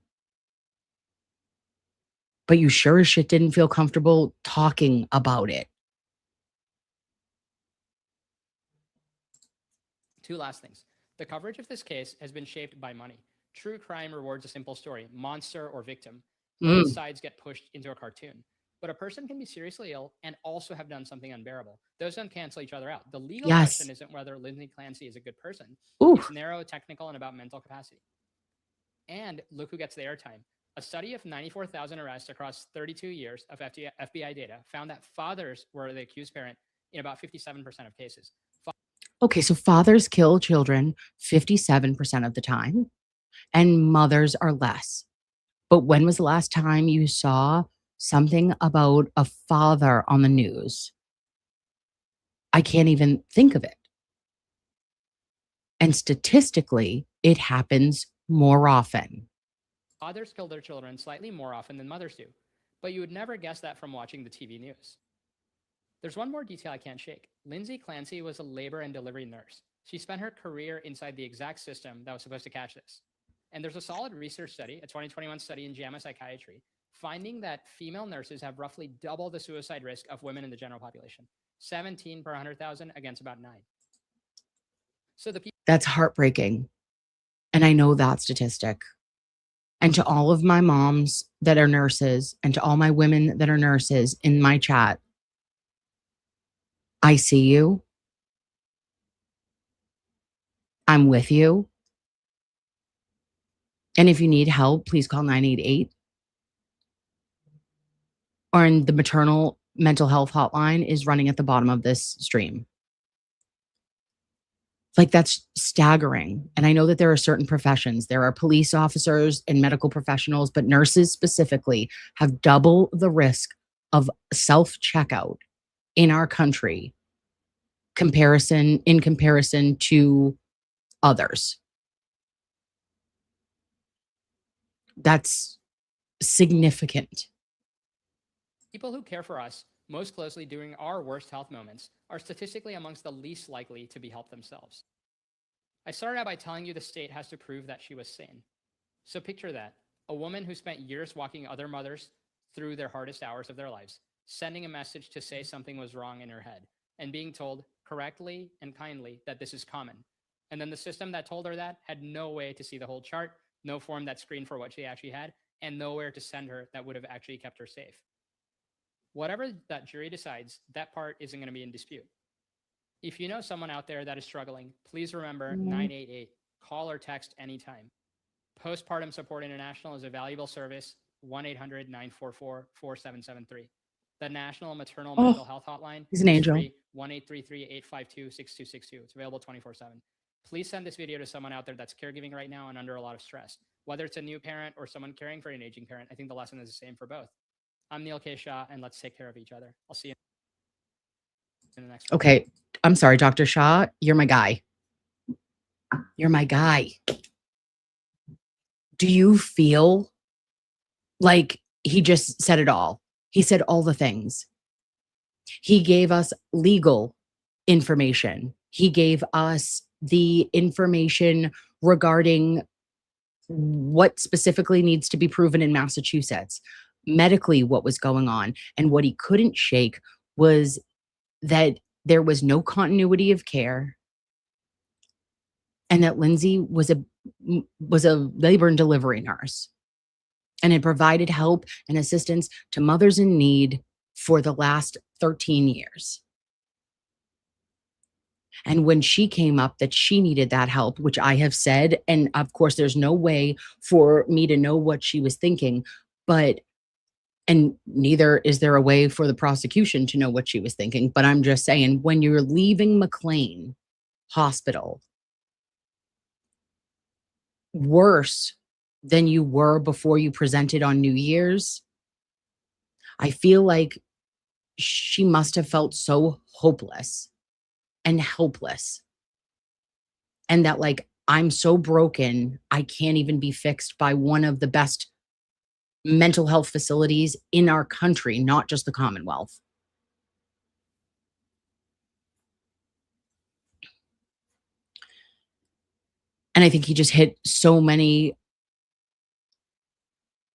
But you sure as shit didn't feel comfortable talking about it. Two last things. The coverage of this case has been shaped by money. True crime rewards a simple story, monster or victim. Both sides get pushed into a cartoon. But a person can be seriously ill and also have done something unbearable. Those don't cancel each other out. The legal question isn't whether LindsayClancy is a good person. It's narrow, technical, and about mental capacity. And look who gets the airtime. A study of 94,000 arrests across 32 years of FBI data found that fathers were the accused parent in about 57% of cases. Okay, so fathers kill children 57% of the time, and mothers are less. But when was the last time you saw something about a father on the news? I can't even think of it. And statistically, it happens more often. Fathers kill their children slightly more often than mothers do, but you would never guess that from watching the TV news. There's one more detail I can't shake. LindsayClancy was a labor and delivery nurse. She spent her career inside the exact system that was supposed to catch this. And there's a solid research study, a 2021 study in JAMA Psychiatry, finding that female nurses have roughly double the suicide risk of women in the general population, 17 per 100,000 against about 9. So that's heartbreaking. And I know that statistic. And to all of my moms that are nurses and to all my women that are nurses in my chat, I see you. I'm with you. And if you need help, please call 988. Or in the maternal mental health hotline is running at the bottom of this stream. Like, that's staggering. And I know that there are certain professions. There are police officers and medical professionals, but nurses specifically have double the risk of self-checkout in our country in comparison to others. That's significant. People who care for us most closely during our worst health moments are statistically amongst the least likely to be helped themselves. I started out by telling you the state has to prove that she was sane. So picture that, a woman who spent years walking other mothers through their hardest hours of their lives, sending a message to say something was wrong in her head, and being told correctly and kindly that this is common. And then the system that told her that had no way to see the whole chart, no form that screened for what she actually had, and nowhere to send her that would have actually kept her safe. Whatever that jury decides, that part isn't going to be in dispute. If you know someone out there that is struggling, please remember 988. Call or text anytime. Postpartum Support International is a valuable service, 1-800-944-4773. The National Maternal Mental Health Hotline He's an angel. 1-833-852-6262. It's available 24/7. Please send this video to someone out there that's caregiving right now and under a lot of stress. Whether it's a new parent or someone caring for an aging parent, I think the lesson is the same for both. I'm Neil K. Shah, and let's take care of each other. I'll see you in the next one. Okay. I'm sorry, Dr. Shah. You're my guy. You're my guy. Do you feel like he just said it all? He said all the things. He gave us legal information. He gave us the information regarding what specifically needs to be proven in Massachusetts, medically what was going on. And what he couldn't shake was that there was no continuity of care and that Lindsay was a labor and delivery nurse and had provided help and assistance to mothers in need for the last 13 years. And when she came up that she needed that help, which I have said, and of course, there's no way for me to know what she was thinking, and neither is there a way for the prosecution to know what she was thinking. But I'm just saying, when you're leaving McLean Hospital worse than you were before you presented on New Year's, I feel like she must have felt so hopeless and helpless. And that, like, I'm so broken, I can't even be fixed by one of the best mental health facilities in our country, not just the Commonwealth. And I think he just hit so many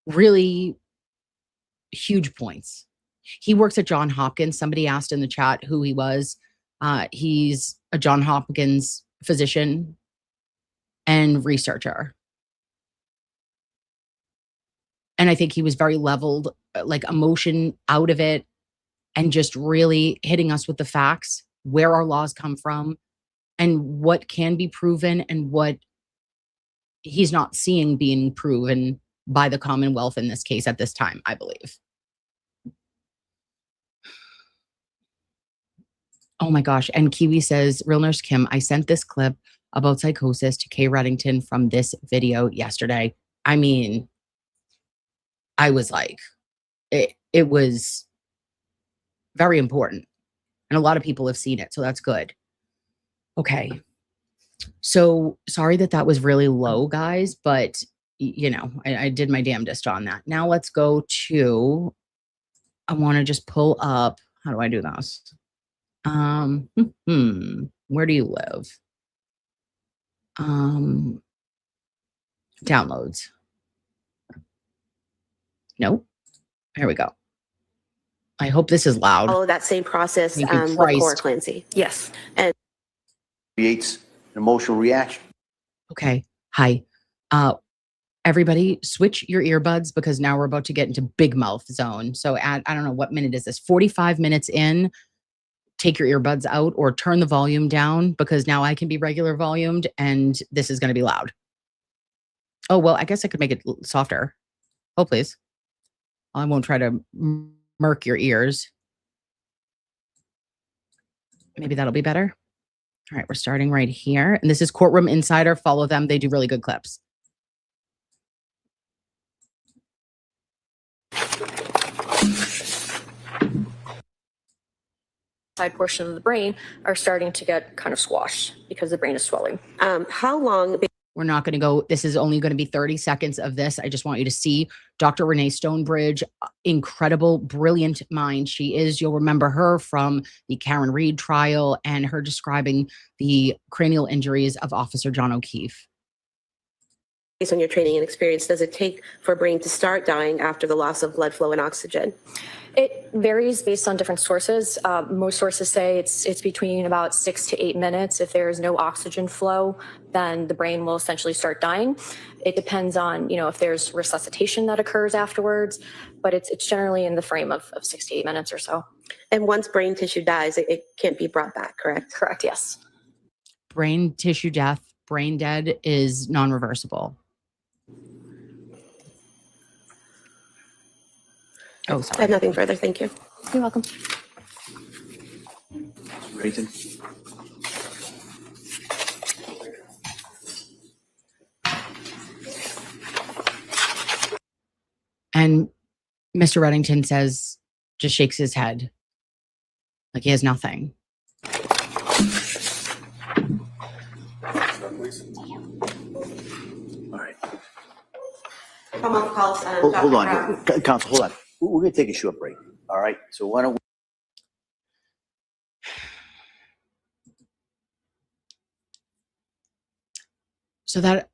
really huge points. He works at Johns Hopkins. Somebody asked in the chat who he was. He's a Johns Hopkins physician and researcher. And I think he was very leveled, like emotion out of it, and just really hitting us with the facts, where our laws come from, and what can be proven and what he's not seeing being proven by the Commonwealth in this case at this time, I believe. Oh my gosh. And Kiwi says, Real Nurse Kim, I sent this clip about psychosis to Kay Reddington from this video yesterday. I mean, I was like, it was very important. And a lot of people have seen it, so that's good. Okay. So sorry that was really low, guys, but you know, I did my damnedest on that. Now let's go to, I want to just pull up, How do I do this? Where do you live? Downloads. Nope. Here we go. I hope this is loud. Follow that same process Thank you, with Christ. core Clancy. Yes. And creates an emotional reaction. Okay. Hi. Everybody switch your earbuds because now we're about to get into big mouth zone. So at, I don't know, what minute is this? 45 minutes in, take your earbuds out or turn the volume down because now I can be regular volumed and this is going to be loud. Oh, well, I guess I could make it softer. Oh, please. I won't try to murk your ears. Maybe that'll be better. All right, we're starting right here. And this is Courtroom Insider. Follow them. They do really good clips. Side portion of the brain are starting to get kind of squashed because the brain is swelling. how long? We're not going to go. This is only going to be 30 seconds of this. I just want you to see Dr. Renee Stonebridge, incredible, brilliant mind. She is. You'll remember her from the Karen Reed trial and her describing the cranial injuries of Officer John O'Keefe. Based on your training and experience, does it take for a brain to start dying after the loss of blood flow and oxygen? It varies based on different sources. Most sources say it's between about 6 to 8 minutes. If there is no oxygen flow, then the brain will essentially start dying. It depends on, if there's resuscitation that occurs afterwards, but it's generally in the frame of 6 to 8 minutes or so. And once brain tissue dies, it can't be brought back, correct? Correct, yes. Brain tissue death, brain dead is non-reversible. Oh, sorry. I have nothing further. Thank you. You're welcome. Rayton. And Mr. Reddington just shakes his head like he has nothing. All right. Come on, calls. Hold on here. Counsel, hold on. We're going to take a short break. All right. So why don't we? So that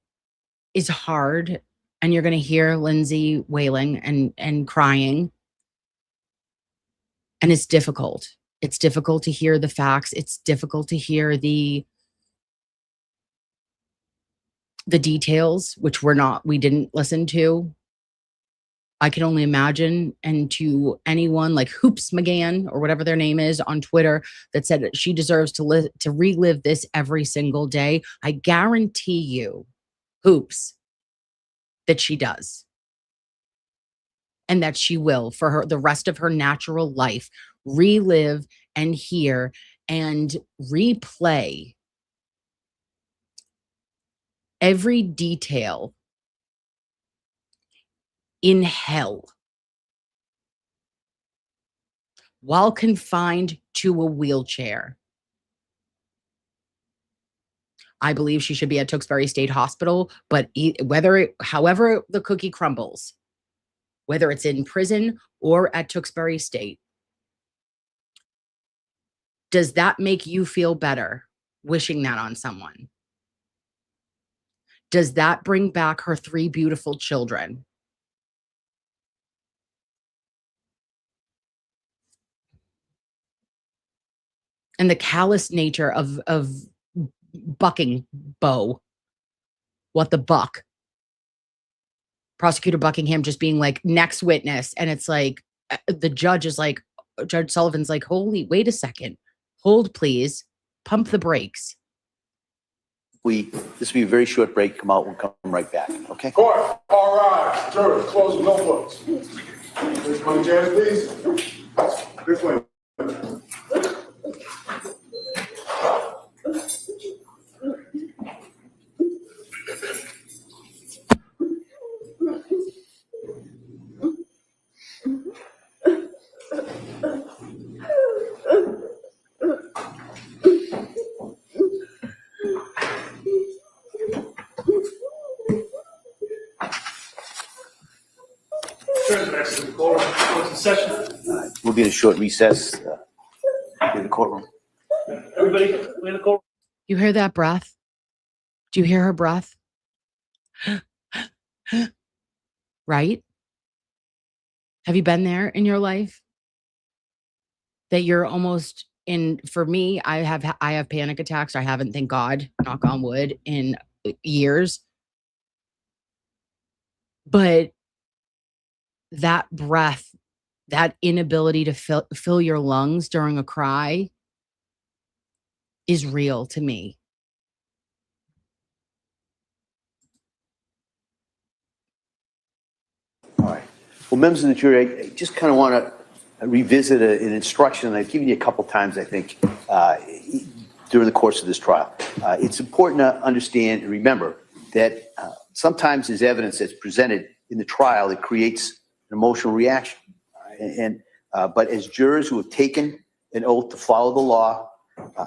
is hard. And you're going to hear Lindsay wailing and crying. And it's difficult. It's difficult to hear the facts. It's difficult to hear the details, which we didn't listen to. I can only imagine. And to anyone like Hoops McGann or whatever their name is on Twitter that said that she deserves to relive this every single day, I guarantee you, Hoops, that she does. And that she will, for the rest of her natural life, relive and hear and replay every detail in hell while confined to a wheelchair. I believe she should be at Tewksbury State Hospital, but however the cookie crumbles, whether it's in prison or at Tewksbury State, does that make you feel better wishing that on someone? Does that bring back her 3 beautiful children? And the callous nature of bucking Bo. What the buck? Prosecutor Buckingham just being like, next witness. And it's like, the judge is like, Judge Sullivan's like, wait a second. Hold, please. Pump the brakes. This will be a very short break. Come out. We'll come right back. Okay? Court, all right. Jurors, close the notebooks. This one, chairs, please. This way. Session. We'll be in a short recess in the courtroom. Everybody, we in the court. You hear that breath? Do you hear her breath? Right? Have you been there in your life? That you're almost in, for me, I have panic attacks. I haven't, thank God, knock on wood, in years. But that breath, that inability to fill your lungs during a cry is real to me. All right. Well, members of the jury, I just kind of want to revisit an instruction that I've given you a couple times, I think, during the course of this trial. It's important to understand and remember that sometimes there's evidence that's presented in the trial that creates an emotional reaction. But as jurors who have taken an oath to follow the law,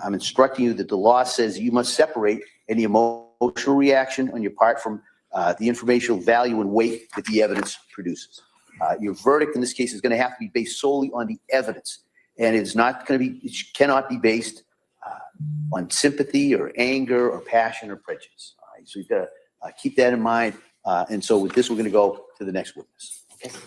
I'm instructing you that the law says you must separate any emotional reaction on your part from the informational value and weight that the evidence produces. Your verdict in this case is going to have to be based solely on the evidence, and it's not going to be, it cannot be based on sympathy or anger or passion or prejudice. All right, so you've got to keep that in mind. And so with this, we're going to go to the next witness.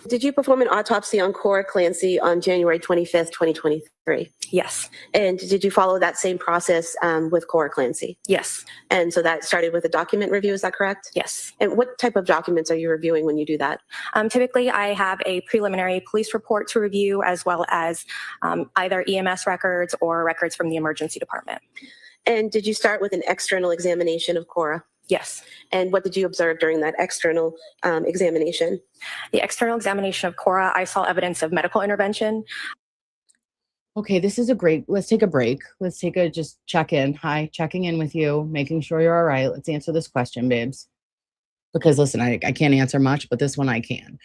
Did you perform an autopsy on Cora Clancy on January 25th, 2023? Yes. And did you follow that same process with Cora Clancy? Yes. And so that started with a document review, is that correct? Yes. And what type of documents are you reviewing when you do that? Typically, I have a preliminary police report to review, as well as either EMS records or records from the emergency department. And did you start with an external examination of Cora? Yes. And what did you observe during that external examination? The external examination of Cora, I saw evidence of medical intervention. Okay, this is a great, let's take a break. Let's take a just check in. Hi, checking in with you, making sure you're all right. Let's answer this question, babes. Because listen, I can't answer much, but this one I can.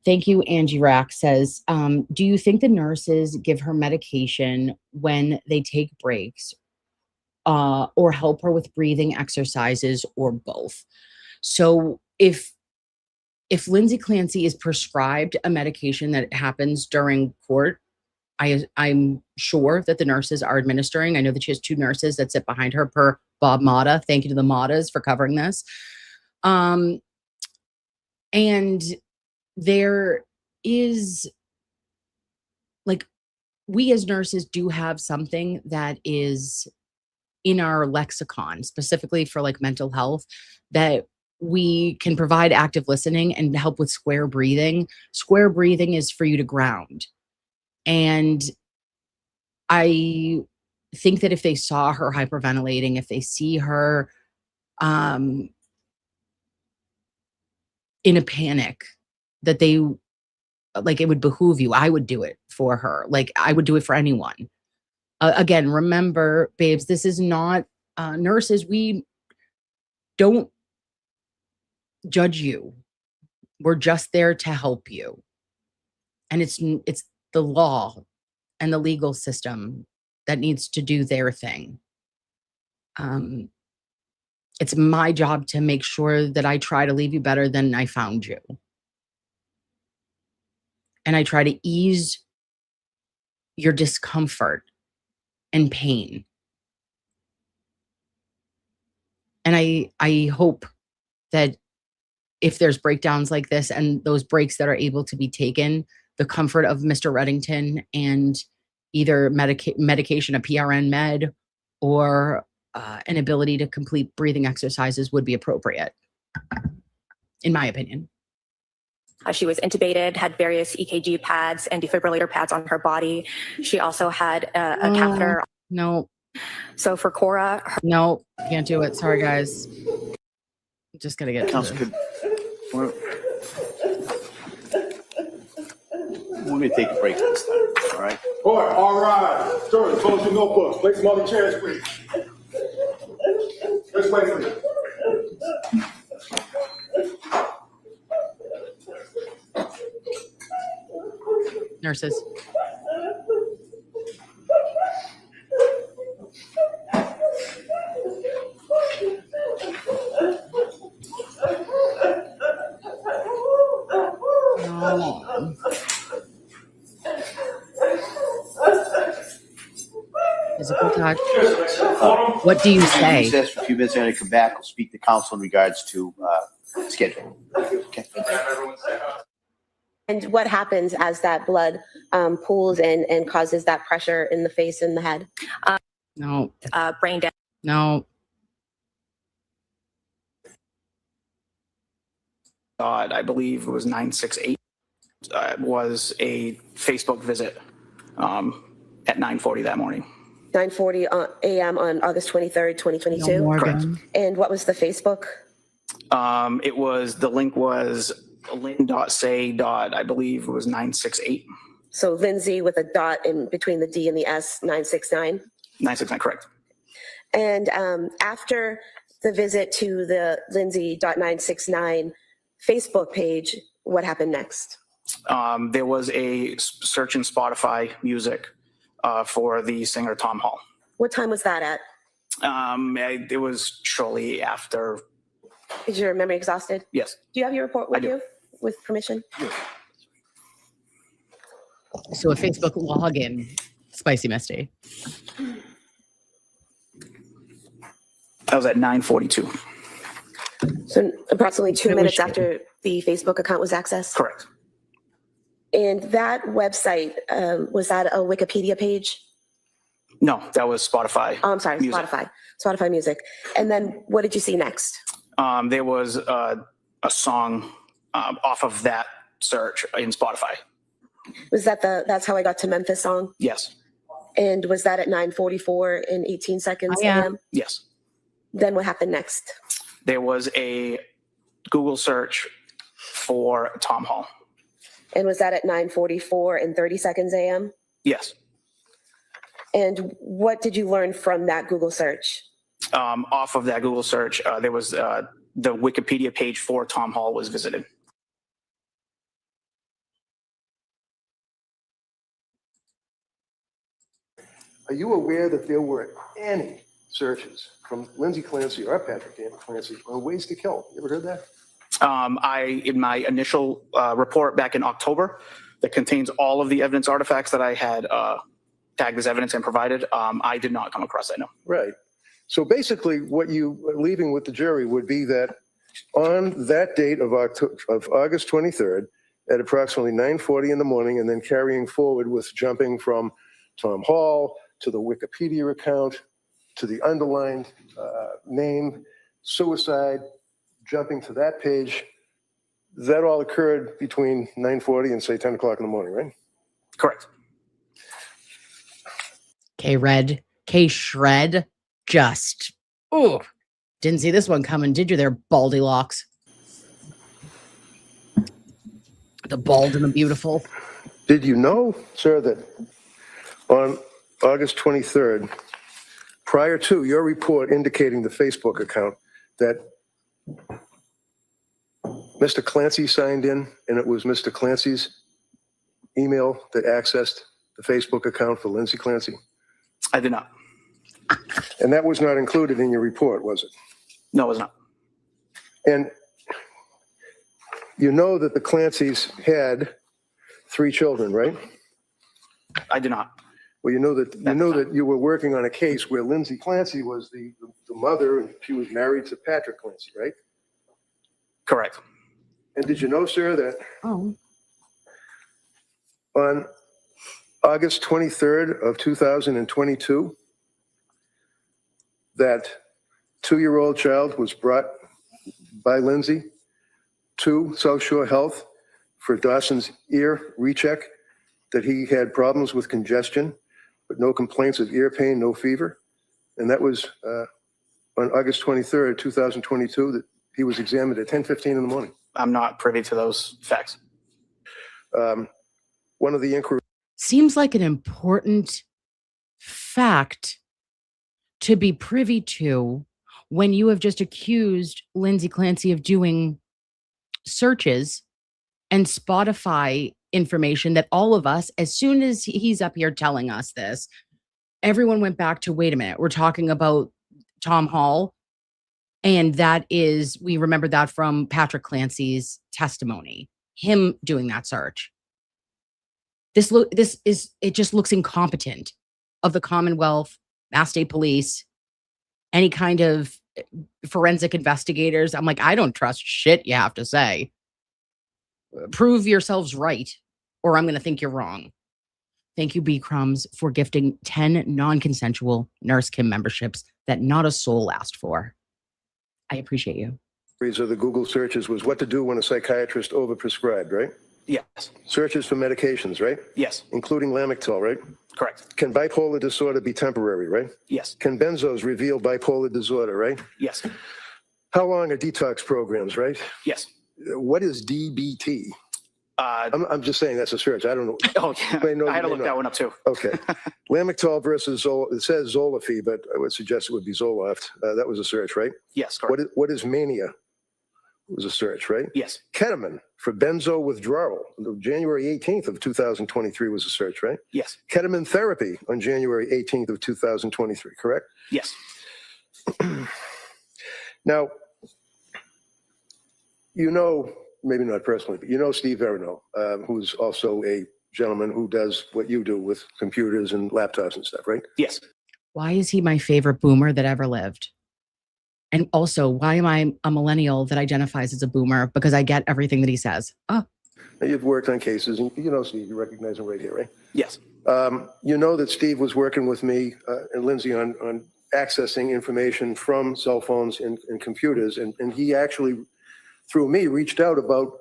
Thank you. Angie Rack says, do you think the nurses give her medication when they take breaks? Or help her with breathing exercises, or both? So if LindsayClancy is prescribed a medication that happens during court, I'm sure that the nurses are administering. I know that she has 2 nurses that sit behind her per Bob Mata. Thank you to the Matas for covering this. And there is, like, we as nurses do have something that is in our lexicon, specifically for like mental health, that we can provide active listening and help with square breathing. Square breathing is for you to ground. And I think that if they saw her hyperventilating, if they see her in a panic, that they, like, it would behoove you. I would do it for her. Like, I would do it for anyone. Again, remember, babes, this is not nurses. We don't judge you. We're just there to help you. And it's the law and the legal system that needs to do their thing. It's my job to make sure that I try to leave you better than I found you. And I try to ease your discomfort and pain. And I hope that if there's breakdowns like this and those breaks that are able to be taken, the comfort of Mr. Reddington and either medication, a PRN med, or an ability to complete breathing exercises would be appropriate, in my opinion. She was intubated, had various EKG pads and defibrillator pads on her body. She also had a catheter. No. So for Cora, no, can't do it. Sorry, guys. I'm just gonna get it. We're going to take a break this time, all right? All right. Jury, close your notebooks. Place some other chairs, please. Let's wait for you. Nurses. No. Physical touch. What do you say? Recess for a few minutes, and I come back. We'll speak to council in regards to schedule. Okay. And what happens as that blood pools and causes that pressure in the face and the head? No. Brain damage. No. I believe it was 968, was a Facebook visit at 9:40 that morning. 9:40 a.m. on August 23rd, 2022. No, Correct. And what was the Facebook? It was, the link was lynn.say. I believe it was 968. So Lindsay with a dot in between the D and the S, 969. 969, correct. And after the visit to the Lindsay.969 Facebook page, what happened next? There was a search in Spotify music for the singer Tom Hall. What time was that at? It was shortly after. Is your memory exhausted? Yes. Do you have your report with I do. you, with permission? So a Facebook login, Spicy Misty. That was at 9:42. So approximately 2 It was minutes shady. after the Facebook account was accessed? Correct. And that website, was that a Wikipedia page? No, that was Spotify. Oh, I'm sorry, Music. Spotify music. And then what did you see next? There was a song off of that search in Spotify. Was that That's How I Got to Memphis song? Yes. And was that at 9:44 and 18 seconds? Oh, yeah. a.m.? Yes. Then what happened next? There was a Google search for Tom Hall. And was that at 9:44 and 30 seconds a.m.? Yes. And what did you learn from that Google search? Off of that Google search, there was the Wikipedia page for Tom Hall was visited. Are you aware that there were any searches from Lindsay Clancy or Patrick Clancy on ways to kill? You ever heard that? In my initial report back in October, that contains all of the evidence artifacts that I had tagged as evidence and provided, I did not come across that, no. Right. So basically, what you are leaving with the jury would be that on that date of August 23rd, at approximately 9:40 in the morning, and then carrying forward with jumping from Tom Hall to the Wikipedia account to the underlined name, suicide, jumping to that page, that all occurred between 9:40 and say 10 o'clock in the morning, right? Correct. K-Shred, just, ooh, didn't see this one coming, did you there, baldy locks? The bald and the beautiful. Did you know, sir, that on August 23rd, prior to your report indicating the Facebook account, that Mr. Clancy signed in, and it was Mr. Clancy's email that accessed the Facebook account for Lindsay Clancy? I did not. And that was not included in your report, was it? No, it was not. And you know that the Clancys had 3 children, right? I did not. Well, you know that you were working on a case where Lindsay Clancy was the mother, and she was married to Patrick Clancy, right? Correct. And did you know, sir, that Oh. on August 23rd of 2022, that 2-year-old child was brought by Lindsay to South Shore Health for Dawson's ear recheck, that he had problems with congestion, but no complaints of ear pain, no fever. And that was on August 23rd, 2022, that he was examined at 10:15 in the morning. I'm not privy to those facts. One of the inquiries. Seems like an important fact to be privy to when you have just accused Lindsay Clancy of doing searches and Spotify information that all of us, as soon as he's up here telling us this, everyone went back to, wait a minute, we're talking about Tom Hall. And that is, we remember that from Patrick Clancy's testimony, him doing that search. It just looks incompetent of the Commonwealth Mass State Police, any kind of forensic investigators. I'm like, I don't trust shit you have to say. Prove yourselves right, or I'm going to think you're wrong. Thank you, B. Crumbs, for gifting 10 non-consensual Nurse Kim memberships that not a soul asked for. I appreciate you. Of the Google searches was what to do when a psychiatrist overprescribed, right? Yes. Searches for medications, right? Yes. Including Lamictal, right? Correct. Can bipolar disorder be temporary, right? Yes. Can benzos reveal bipolar disorder, right? Yes. How long are detox programs, right? Yes. What is DBT? I'm just saying that's a search. I don't know. Oh, yeah. I had to look that one up too. Okay. Lamictal versus Zoloft. It says Zolafy, but I would suggest it would be Zoloft. That was a search, right? Yes, correct. What is mania? It was a search, right? Yes. Ketamine for benzo withdrawal. January 18th of 2023 was a search, right? Yes. Ketamine therapy on January 18th of 2023, correct? Yes. Now, you know, maybe not personally, but you know Steve Verino, who's also a gentleman who does what you do with computers and laptops and stuff, right? Yes. Why is he my favorite boomer that ever lived? And also, why am I a millennial that identifies as a boomer? Because I get everything that he says. Oh. Now, you've worked on cases, and you know Steve, you recognize him right here, right? Yes. You know that Steve was working with me and Lindsay on accessing information from cell phones and computers, and he actually, through me, reached out about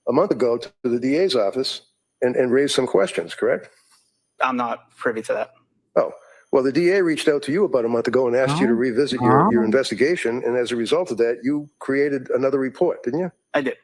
a month ago to the DA's office and raised some questions, correct? I'm not privy to that. Oh, well, the DA reached out to you about a month ago and asked you to revisit your investigation, and as a result of that, you created another report, didn't you? I did.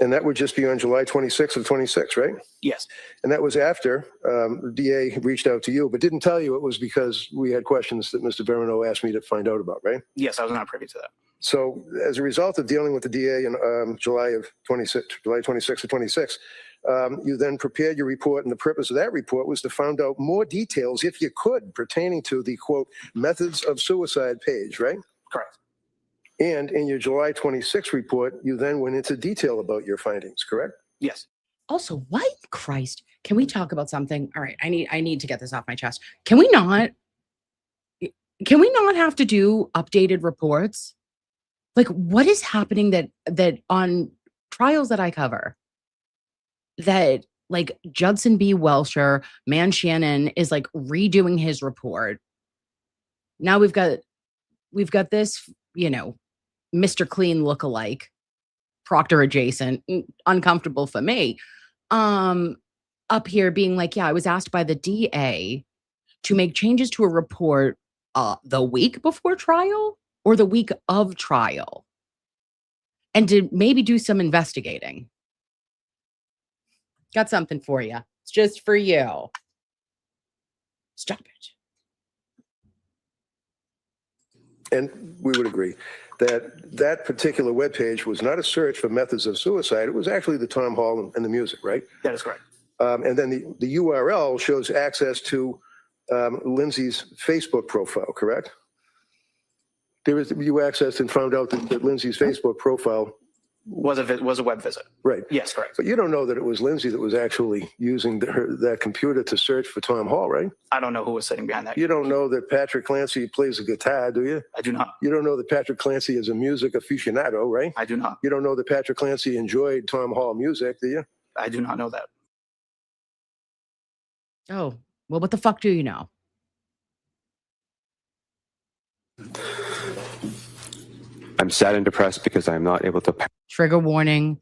And that would just be on July 26th of 26, right? Yes. And that was after the DA reached out to you, but didn't tell you it was because we had questions that Mr. Verino asked me to find out about, right? Yes, I was not privy to that. So as a result of dealing with the DA in July 26th of 26, you then prepared your report, and the purpose of that report was to find out more details, if you could, pertaining to the, quote, methods of suicide page, right? Correct. And in your July 26th report, you then went into detail about your findings, correct? Yes. Also, why in Christ? Can we talk about something? All right, I need to get this off my chest. Can we not have to do updated reports? Like, what is happening that on trials that I cover, that like Judson B. Welsher, Man Shannon is like redoing his report. Now we've got this, you know, Mr. Clean lookalike, Proctor adjacent, uncomfortable for me, up here being like, yeah, I was asked by the DA to make changes to a report the week before trial or the week of trial, and to maybe do some investigating. Got something for you. It's just for you. Stop it. And we would agree that particular webpage was not a search for methods of suicide. It was actually the Tom Hall and the music, right? That is correct. And then the URL shows access to Lindsay's Facebook profile, correct? You accessed and found out that Lindsay's Facebook profile was a web visit. Right. Yes, correct. But you don't know that it was Lindsay that was actually using that computer to search for Tom Hall, right? I don't know who was sitting behind that. You don't know that Patrick Clancy plays the guitar, do you? I do not. You don't know that Patrick Clancy is a music aficionado, right? I do not. You don't know that Patrick Clancy enjoyed Tom Hall music, do you? I do not know that. Oh, well, what the fuck do you know? I'm sad and depressed because I'm not able to. Trigger warning,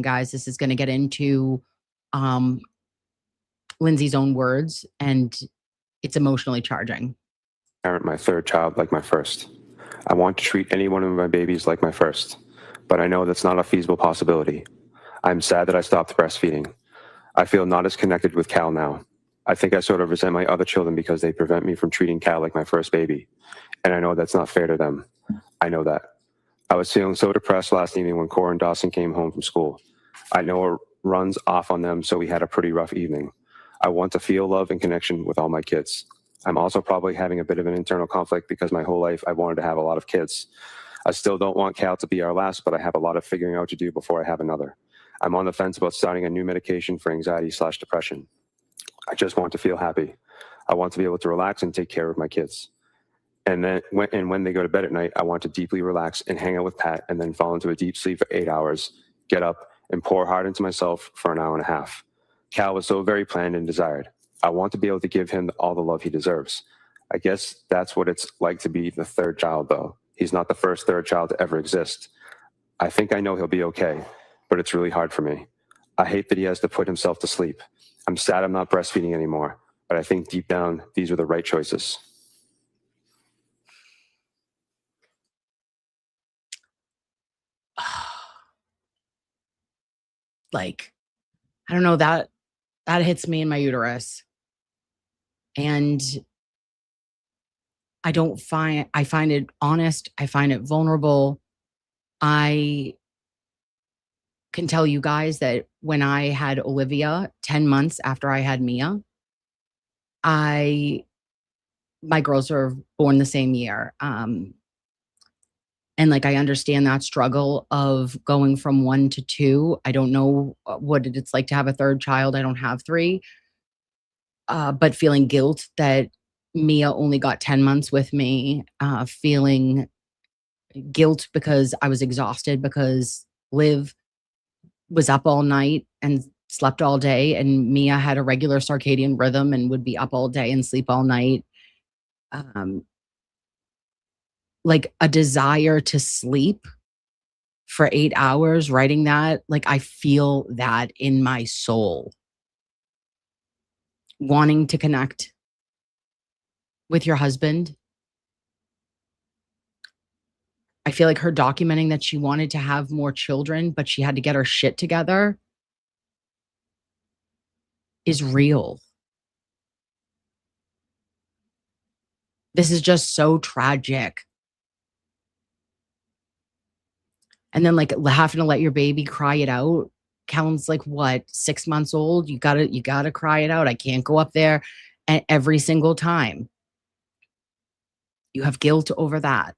guys. This is going to get into Lindsay's own words, and it's emotionally charging. Parent my third child like my first. I want to treat any one of my babies like my first, but I know that's not a feasible possibility. I'm sad that I stopped breastfeeding. I feel not as connected with Cal now. I think I sort of resent my other children because they prevent me from treating Cal like my first baby. And I know that's not fair to them. I know that. I was feeling so depressed last evening when Cora and Dawson came home from school. I know it runs off on them, so we had a pretty rough evening. I want to feel love and connection with all my kids. I'm also probably having a bit of an internal conflict because my whole life I wanted to have a lot of kids. I still don't want Cal to be our last, but I have a lot of figuring out to do before I have another. I'm on the fence about starting a new medication for anxiety/depression. I just want to feel happy. I want to be able to relax and take care of my kids. And then when they go to bed at night, I want to deeply relax and hang out with Pat and then fall into a deep sleep for 8 hours, get up and pour hard into myself for an hour and a half. Cal was so very planned and desired. I want to be able to give him all the love he deserves. I guess that's what it's like to be the third child, though. He's not the first third child to ever exist. I think I know he'll be okay, but it's really hard for me. I hate that he has to put himself to sleep. I'm sad I'm not breastfeeding anymore, but I think deep down, these were the right choices. Like, I don't know, that hits me in my uterus. And I find it honest. I find it vulnerable. I can tell you guys that when I had Olivia 10 months after I had Mia, my girls are born the same year. And like, I understand that struggle of going from 1 to 2. I don't know what it's like to have a third child. I don't have 3. But feeling guilt that Mia only got 10 months with me, feeling guilt because I was exhausted because Liv was up all night and slept all day, and Mia had a regular circadian rhythm and would be up all day and sleep all night. Like a desire to sleep for 8 hours, writing that, like I feel that in my soul. Wanting to connect with your husband. I feel like her documenting that she wanted to have more children, but she had to get her shit together is real. This is just so tragic. And then like having to let your baby cry it out. Callan's like, what, 6 months old? You gotta cry it out. I can't go up there every single time. You have guilt over that.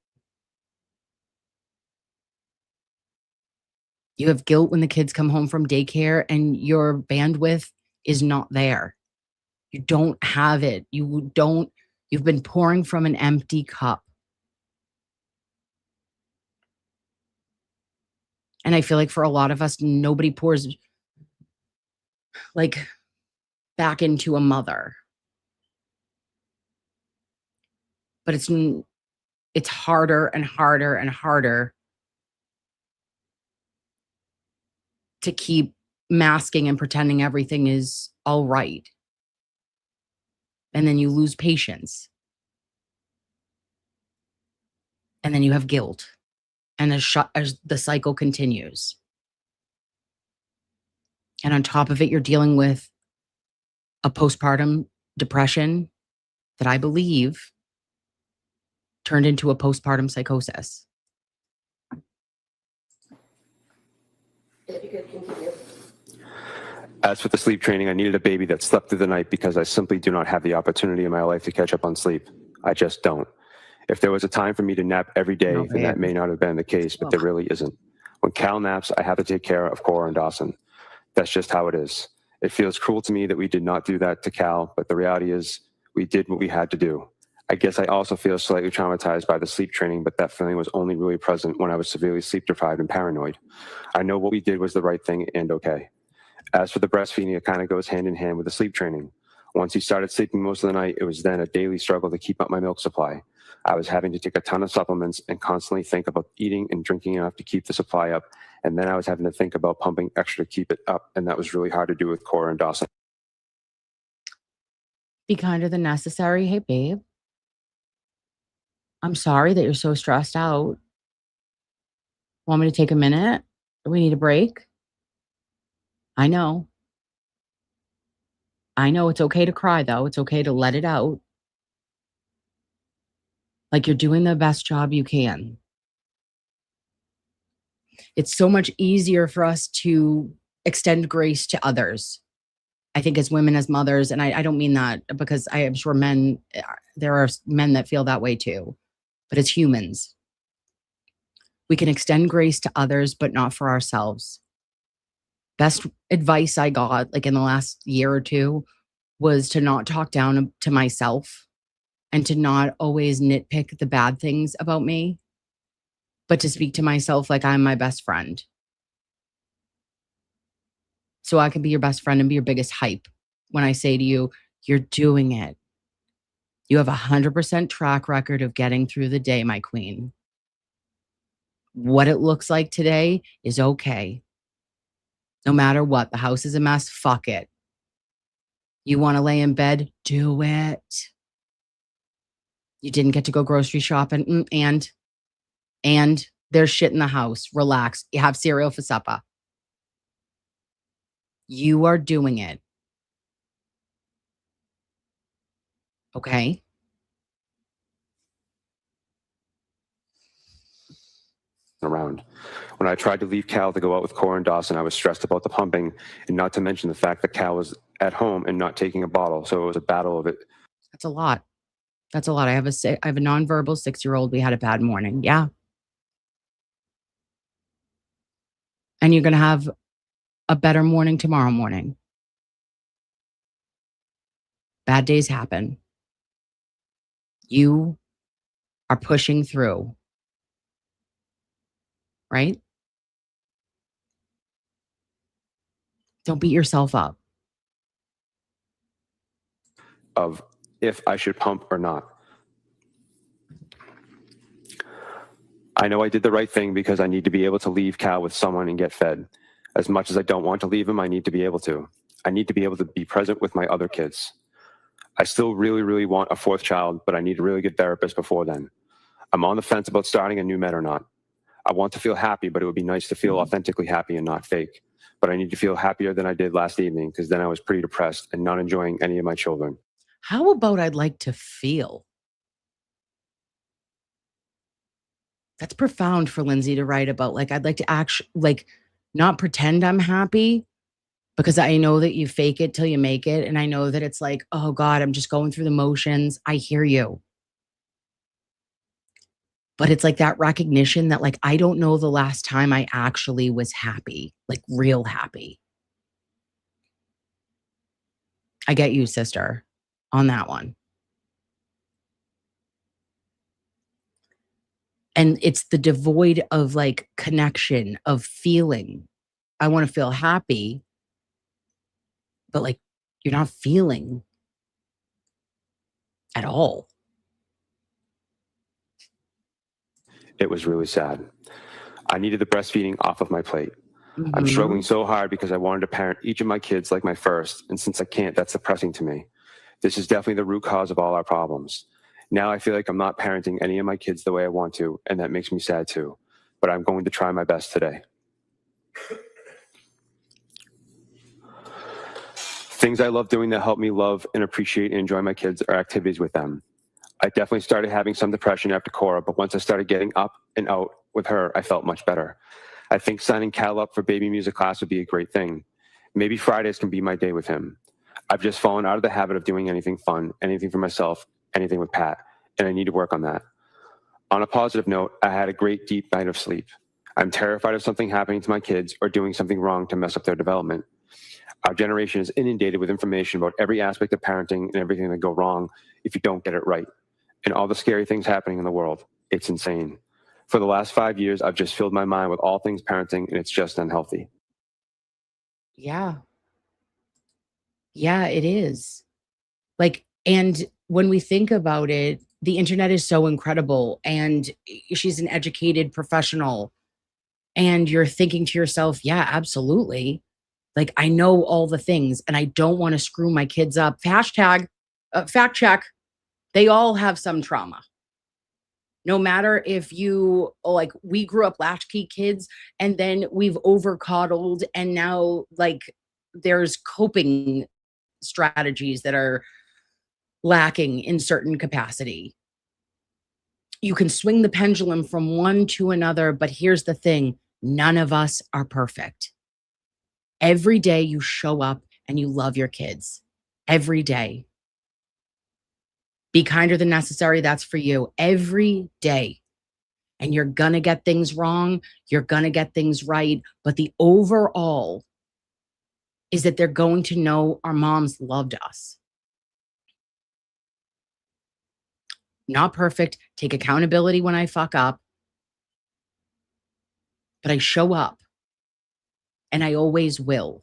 You have guilt when the kids come home from daycare and your bandwidth is not there. You don't have it. You've been pouring from an empty cup. And I feel like for a lot of us, nobody pours like back into a mother. But it's harder and harder and harder to keep masking and pretending everything is all right. And then you lose patience. And then you have guilt. And as the cycle continues. And on top of it, you're dealing with a postpartum depression that I believe turned into a postpartum psychosis. As for the sleep training, I needed a baby that slept through the night because I simply do not have the opportunity in my life to catch up on sleep. I just don't. If there was a time for me to nap every day, then that may not have been the case, but there really isn't. When Cal naps, I have to take care of Cora and Dawson. That's just how it is. It feels cruel to me that we did not do that to Cal, but the reality is we did what we had to do. I guess I also feel slightly traumatized by the sleep training, but that feeling was only really present when I was severely sleep deprived and paranoid. I know what we did was the right thing and okay. As for the breastfeeding, it kind of goes hand in hand with the sleep training. Once he started sleeping most of the night, it was then a daily struggle to keep up my milk supply. I was having to take a ton of supplements and constantly think about eating and drinking enough to keep the supply up. And then I was having to think about pumping extra to keep it up. And that was really hard to do with Cora and Dawson. Be kinder than necessary. Hey, babe. I'm sorry that you're so stressed out. Want me to take a minute? Do we need a break? I know. It's okay to cry, though. It's okay to let it out. Like you're doing the best job you can. It's so much easier for us to extend grace to others. I think as women, as mothers, and I don't mean that because I am sure there are men that feel that way too. But as humans, we can extend grace to others, but not for ourselves. Best advice I got, like in the last year or two, was to not talk down to myself and to not always nitpick the bad things about me, but to speak to myself like I'm my best friend. So I can be your best friend and be your biggest hype when I say to you, you're doing it. You have 100% track record of getting through the day, my queen. What it looks like today is okay. No matter what, the house is a mess, fuck it. You want to lay in bed? Do it. You didn't get to go grocery shopping, and there's shit in the house. Relax. You have cereal for supper. You are doing it. Okay? Around. When I tried to leave Cal to go out with Cora and Dawson, I was stressed about the pumping, and not to mention the fact that Cal was at home and not taking a bottle. So it was a battle of it. That's a lot. That's a lot. I have a nonverbal 6-year-old. We had a bad morning. Yeah. And you're going to have a better morning tomorrow morning. Bad days happen. You are pushing through. Right? Don't beat yourself up. Of if I should pump or not. I know I did the right thing because I need to be able to leave Cal with someone and get fed. As much as I don't want to leave him, I need to be able to. I need to be able to be present with my other kids. I still really, really want a 4th child, but I need a really good therapist before then. I'm on the fence about starting a new med or not. I want to feel happy, but it would be nice to feel authentically happy and not fake. But I need to feel happier than I did last evening because then I was pretty depressed and not enjoying any of my children. How about I'd like to feel? That's profound for Lindsay to write about. Like, I'd like to actually, like, not pretend I'm happy because I know that you fake it till you make it. And I know that it's like, oh God, I'm just going through the motions. I hear you. But it's like that recognition that, like, I don't know the last time I actually was happy, like real happy. I get you, sister, on that one. And it's the devoid of like connection, of feeling. I want to feel happy, but like you're not feeling at all. It was really sad. I needed the breastfeeding off of my plate. I'm struggling so hard because I wanted to parent each of my kids like my first, and since I can't, that's depressing to me. This is definitely the root cause of all our problems. Now I feel like I'm not parenting any of my kids the way I want to, and that makes me sad too. But I'm going to try my best today. Things I love doing that help me love and appreciate and enjoy my kids are activities with them. I definitely started having some depression after Cora, but once I started getting up and out with her, I felt much better. I think signing Cal up for baby music class would be a great thing. Maybe Fridays can be my day with him. I've just fallen out of the habit of doing anything fun, anything for myself, anything with Pat, and I need to work on that. On a positive note, I had a great deep night of sleep. I'm terrified of something happening to my kids or doing something wrong to mess up their development. Our generation is inundated with information about every aspect of parenting and everything that go wrong if you don't get it right, and all the scary things happening in the world. It's insane. For the last 5 years, I've just filled my mind with all things parenting, and it's just unhealthy. Yeah. Yeah, it is. Like, and when we think about it, the internet is so incredible, and she's an educated professional, and you're thinking to yourself, yeah, absolutely. Like, I know all the things, and I don't want to screw my kids up. Hashtag fact check. They all have some trauma. No matter if you, like, we grew up latchkey kids, and then we've over coddled, and now like there's coping strategies that are lacking in certain capacity. You can swing the pendulum from one to another, but here's the thing. None of us are perfect. Every day you show up and you love your kids. Every day. Be kinder than necessary. That's for you. Every day. And you're going to get things wrong. You're going to get things right. But the overall is that they're going to know our moms loved us. Not perfect. Take accountability when I fuck up. But I show up. And I always will.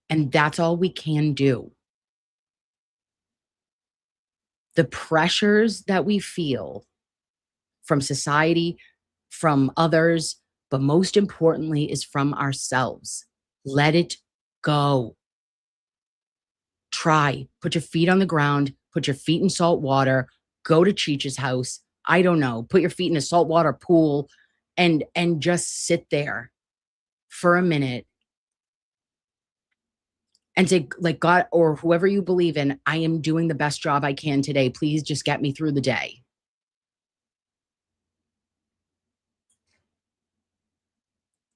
And that's all we can do. The pressures that we feel from society, from others, but most importantly is from ourselves. Let it go. Try. Put your feet on the ground. Put your feet in salt water. Go to Cheech's house. I don't know. Put your feet in a saltwater pool and just sit there for a minute and say, like, God or whoever you believe in, I am doing the best job I can today. Please just get me through the day.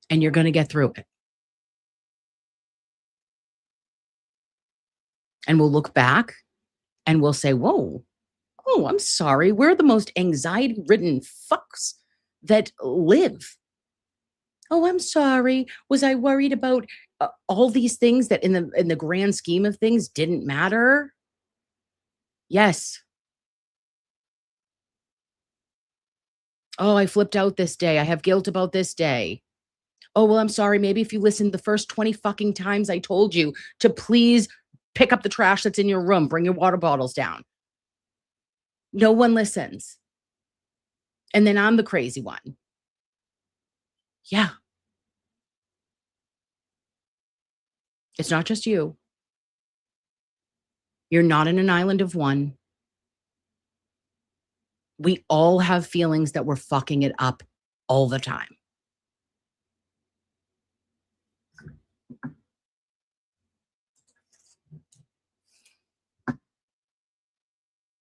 And you're going to get through it. And we'll look back and we'll say, whoa, oh, I'm sorry. We're the most anxiety-ridden fucks that live. Oh, I'm sorry. Was I worried about all these things that in the grand scheme of things didn't matter? Yes. Oh, I flipped out this day. I have guilt about this day. Oh, well, I'm sorry. Maybe if you listened the first 20 fucking times I told you to please pick up the trash that's in your room, bring your water bottles down. No one listens. And then I'm the crazy one. Yeah. It's not just you. You're not in an island of one. We all have feelings that we're fucking it up all the time.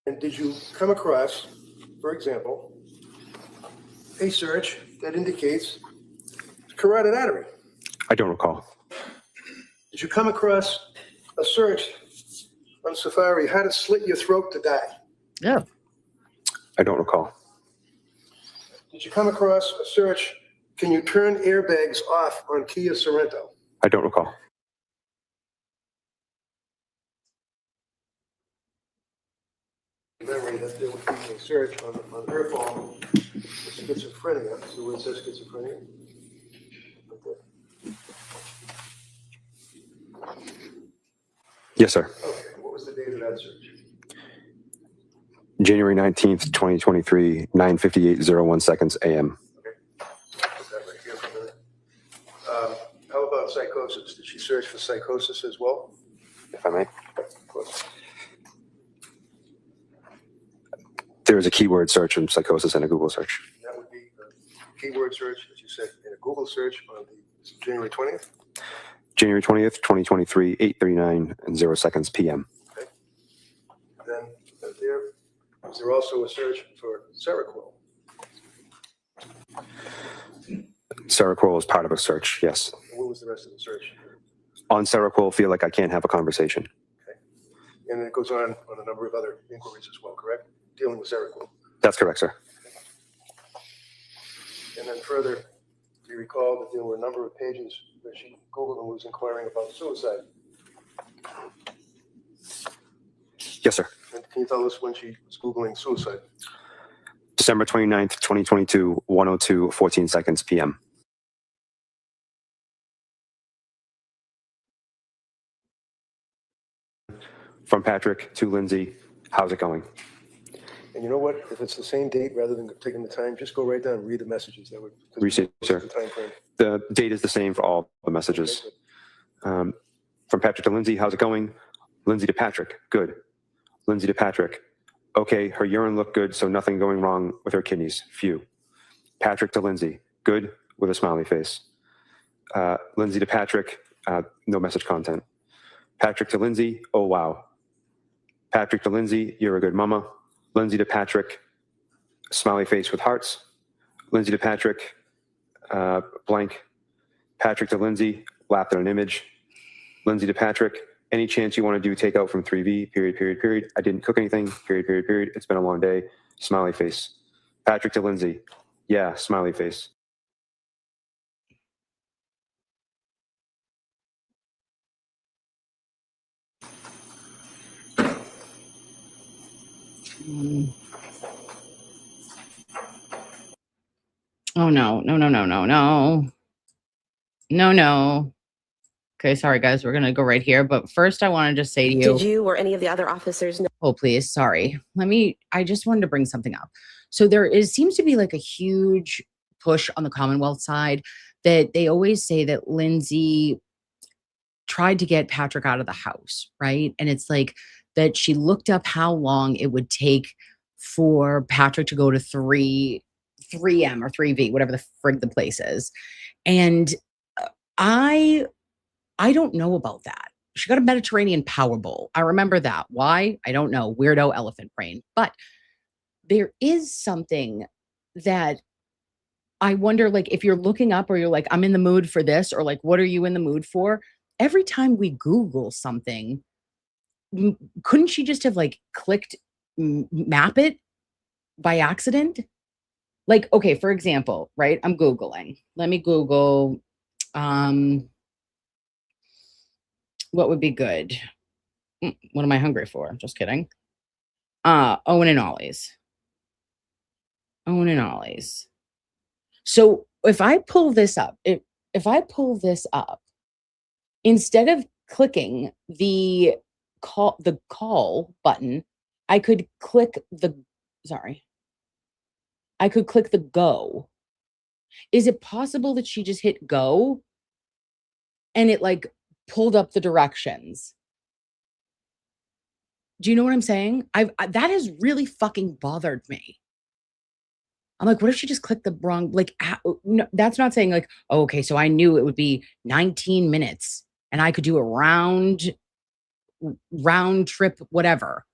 And did you come across, for example, a search that indicates carotid artery? I don't recall. Did you come across a search on Safari, how to slit your throat to die? No. I don't recall. Did you come across a search, can you turn airbags off on Kia Sorento? I don't recall. Memory that there would be a search on her phone for schizophrenia. So where it says schizophrenia? Yes, sir. Okay, what was the date of that search? January 19th, 2023, 9:58:01 seconds a.m. Okay, put that right here for a minute. How about psychosis? Did she search for psychosis as well? If I may. Of course. There is a keyword search in psychosis and a Google search. That would be a keyword search, as you said, in a Google search on the January 20th. January 20th, 2023, 8:39 and 0 seconds p.m. Okay. Then is there also a search for Seroquel? Seroquel is part of a search, yes. And what was the rest of the search? On Seroquel, feel like I can't have a conversation. Okay. And then it goes on a number of other inquiries as well, correct? Dealing with Seroquel. That's correct, sir. And then further, do you recall that there were a number of pages where she Googled and was inquiring about suicide? Yes, sir. And can you tell us when she was Googling suicide? December 29th, 2022, 1:02, 14 seconds p.m. From Patrick to Lindsay, how's it going? And you know what? If it's the same date, rather than taking the time, just go right down and read the messages. That would Receive, sir. the time frame. The date is the same for all the messages. From Patrick to Lindsay, how's it going? Lindsay to Patrick, good. Lindsay to Patrick, okay, her urine looked good, so nothing going wrong with her kidneys, phew. Patrick to Lindsay, good, with a smiley face. Lindsay to Patrick, no message content. Patrick to Lindsay, oh wow. Patrick to Lindsay, you're a good mama. Lindsay to Patrick, smiley face with hearts. Lindsay to Patrick, blank. Patrick to Lindsay, laughed at an image. Lindsay to Patrick, any chance you want to do takeout from 3V, period, period, period. I didn't cook anything, period, period, period. It's been a long day, smiley face. Patrick to Lindsay, yeah, smiley face. Oh no, no, no, no, no, no. No, no. Okay, sorry guys, we're gonna go right here. But first I want to just say to you. Did you or any of the other officers know? Oh, please, sorry. I just wanted to bring something up. So seems to be like a huge push on the Commonwealth side that they always say that Lindsay tried to get Patrick out of the house, right? And it's like that she looked up how long it would take for Patrick to go to 3M or 3V, whatever the frig the place is. And I don't know about that. She got a Mediterranean Power Bowl. I remember that. Why? I don't know. Weirdo elephant brain. But there is something that I wonder, like, if you're looking up or you're like, I'm in the mood for this, or like, what are you in the mood for? Every time we Google something, couldn't she just have like clicked map it by accident? Like, okay, for example, right? I'm Googling. Let me Google, what would be good? What am I hungry for? Just kidding. Owen and Ollie's. Owen and Ollie's. So if I pull this up, instead of clicking the call button, I could click the go. Is it possible that she just hit go and it like pulled up the directions? Do you know what I'm saying? That has really fucking bothered me. I'm like, what if she just clicked the wrong, like, no, that's not saying like, oh, okay, so I knew it would be 19 minutes and I could do a round trip, whatever.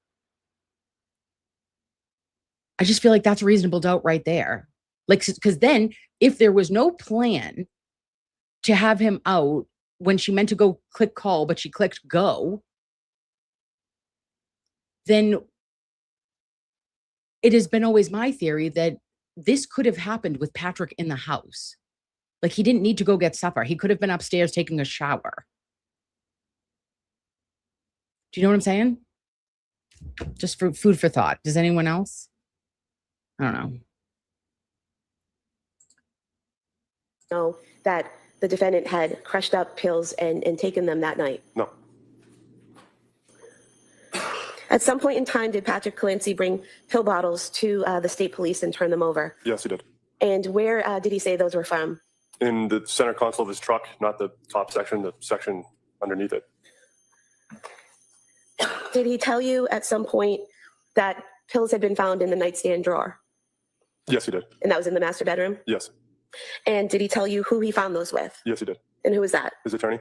I just feel like that's reasonable doubt right there. Like, because then if there was no plan to have him out when she meant to go click call, but she clicked go, then it has been always my theory that this could have happened with Patrick in the house. Like, he didn't need to go get supper. He could have been upstairs taking a shower. Do you know what I'm saying? Just for food for thought. Does anyone else? I don't know. Know that the defendant had crushed up pills and taken them that night? No. At some point in time, did Patrick Clancy bring pill bottles to the state police and turn them over? Yes, he did. And where did he say those were from? In the center console of his truck, not the top section, the section underneath it. Did he tell you at some point that pills had been found in the nightstand drawer? Yes, he did. And that was in the master bedroom? Yes. And did he tell you who he found those with? Yes, he did. And who was that? His attorney.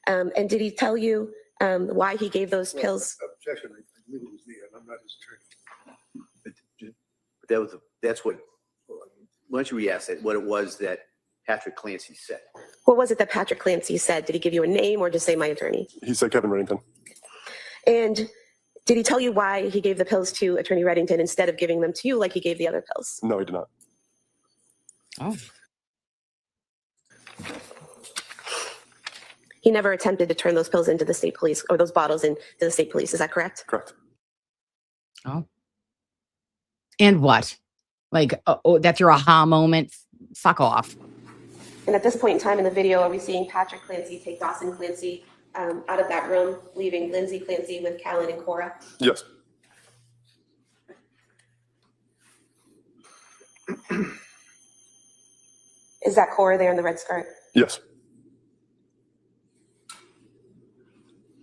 And did he tell you why he gave those pills? Objection. I believe it was me, and I'm not his attorney. That's what, why don't you re-ask it, what it was that Patrick Clancy said? What was it that Patrick Clancy said? Did he give you a name or just say my attorney? He said Kevin Reddington. And did he tell you why he gave the pills to Attorney Reddington instead of giving them to you like he gave the other pills? No, he did not. Oh. He never attempted to turn those pills into the state police, or those bottles into the state police. Is that correct? Correct. Oh. And what? Like, oh, that's your aha moment? Fuck off. And at this point in time in the video, are we seeing Patrick Clancy take Dawson Clancy out of that room, leaving Lindsay Clancy with Callan and Cora? Yes. Is that Cora there in the red skirt? Yes.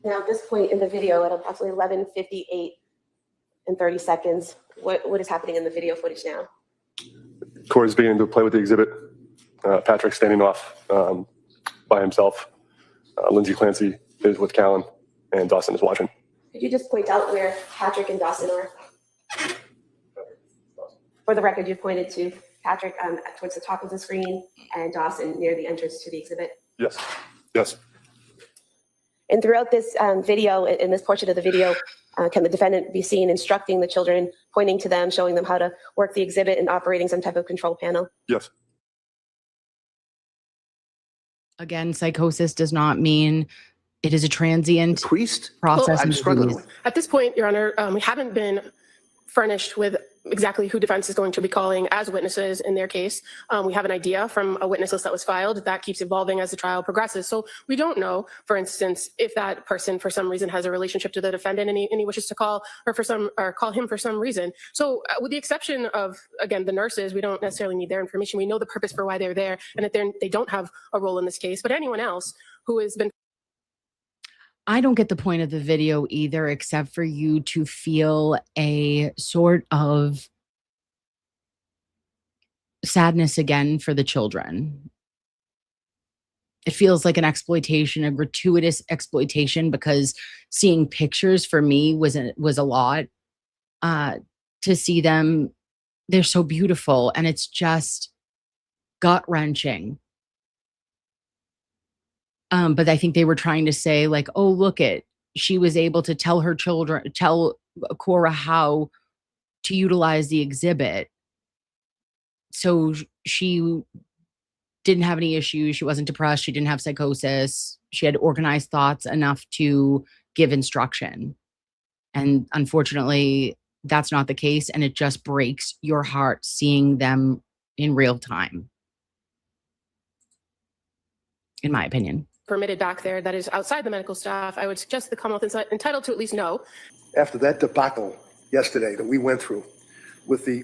Now, at this point in the video, at approximately 11:58 and 30 seconds, what is happening in the video footage now? Corey's beginning to play with the exhibit. Patrick's standing off by himself. Lindsay Clancy is with Callan, and Dawson is watching. Could you just point out where Patrick and Dawson are? For the record, you pointed to Patrick towards the top of the screen and Dawson near the entrance to the exhibit. Yes. Yes. And throughout this video, in this portion of the video, can the defendant be seen instructing the children, pointing to them, showing them how to work the exhibit and operating some type of control panel? Yes. Again, psychosis does not mean it is a transient priest process. I'm struggling with. At this point, Your Honor, we haven't been furnished with exactly who defense is going to be calling as witnesses in their case. We have an idea from a witness list that was filed. That keeps evolving as the trial progresses. So we don't know, for instance, if that person for some reason has a relationship to the defendant and he wishes to call her for some, or call him for some reason. So with the exception of, again, the nurses, we don't necessarily need their information. We know the purpose for why they're there and that they don't have a role in this case. But anyone else who has been... I don't get the point of the video either, except for you to feel a sort of sadness again for the children. It feels like an exploitation, a gratuitous exploitation, because seeing pictures for me was a lot. To see them, they're so beautiful, and it's just gut-wrenching. But I think they were trying to say, like, oh, look it, she was able to tell Cora how to utilize the exhibit. So she didn't have any issues. She wasn't depressed. She didn't have psychosis. She had organized thoughts enough to give instruction. And unfortunately, that's not the case. And it just breaks your heart seeing them in real time, in my opinion. Permitted back there that is outside the medical staff, I would suggest the Commonwealth is entitled to at least know. After that debacle yesterday that we went through with the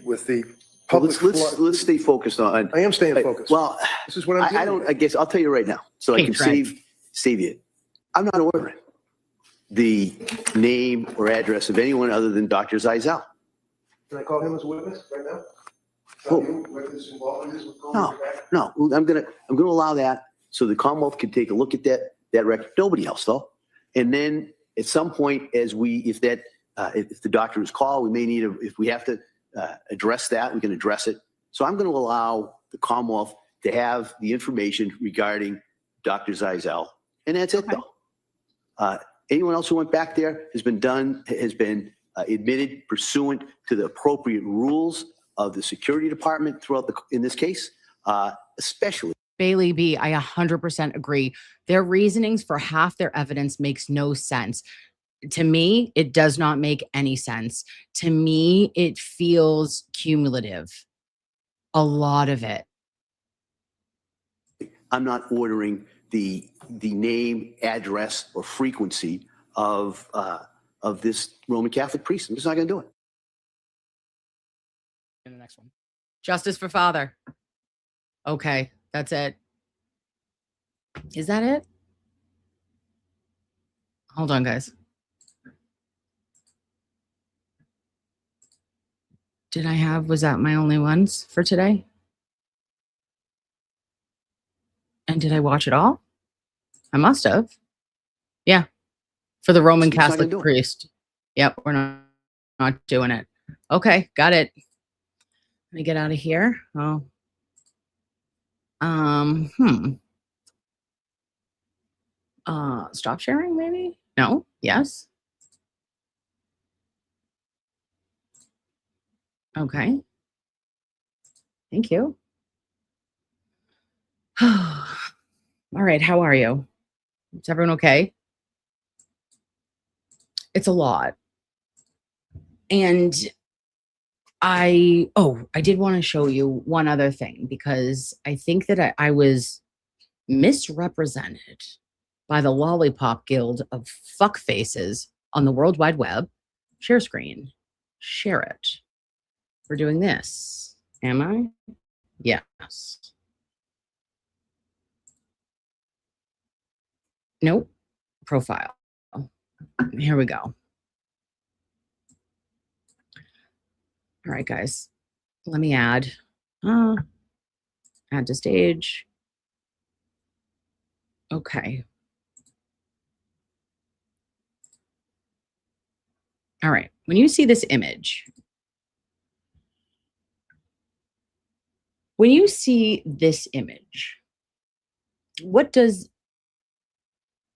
public... Let's stay focused on... I am staying focused. Well, this is what I'm doing. I guess I'll tell you right now, so I can save you. I'm not ordering the name or address of anyone other than Dr. Zeisel. Can I call him as a witness right now? No, I'm gonna allow that so the Commonwealth can take a look at that record. Nobody else though. And then at some point, if the doctor is called, we may need if we have to address that, we can address it. So I'm going to allow the Commonwealth to have the information regarding Dr. Zeisel, and that's it though. Anyone else who went back there has been admitted pursuant to the appropriate rules of the security department in this case, especially. Bailey B., I 100% agree. Their reasonings for half their evidence makes no sense. To me, it does not make any sense. To me, it feels cumulative. A lot of it. I'm not ordering the name, address, or frequency of this Roman Catholic priest. I'm just not going to do it. In the next one. Justice for father. Okay, that's it. Is that it? Hold on, guys. Was that my only ones for today? And did I watch it all? I must have. Yeah. For the Roman Catholic priest. Yep, we're not doing it. Okay, got it. Let me get out of here. Oh. Stop sharing, maybe? No? Yes? Okay. Thank you. All right, how are you? Is everyone okay? It's a lot. And I did want to show you one other thing, because I think that I was misrepresented by the Lollipop Guild of fuckfaces on the World Wide Web. Share screen. Share it. We're doing this. Am I? Yes. Nope. Profile. Here we go. All right, guys. Let me add. Add to stage. Okay. All right. When you see this image, what does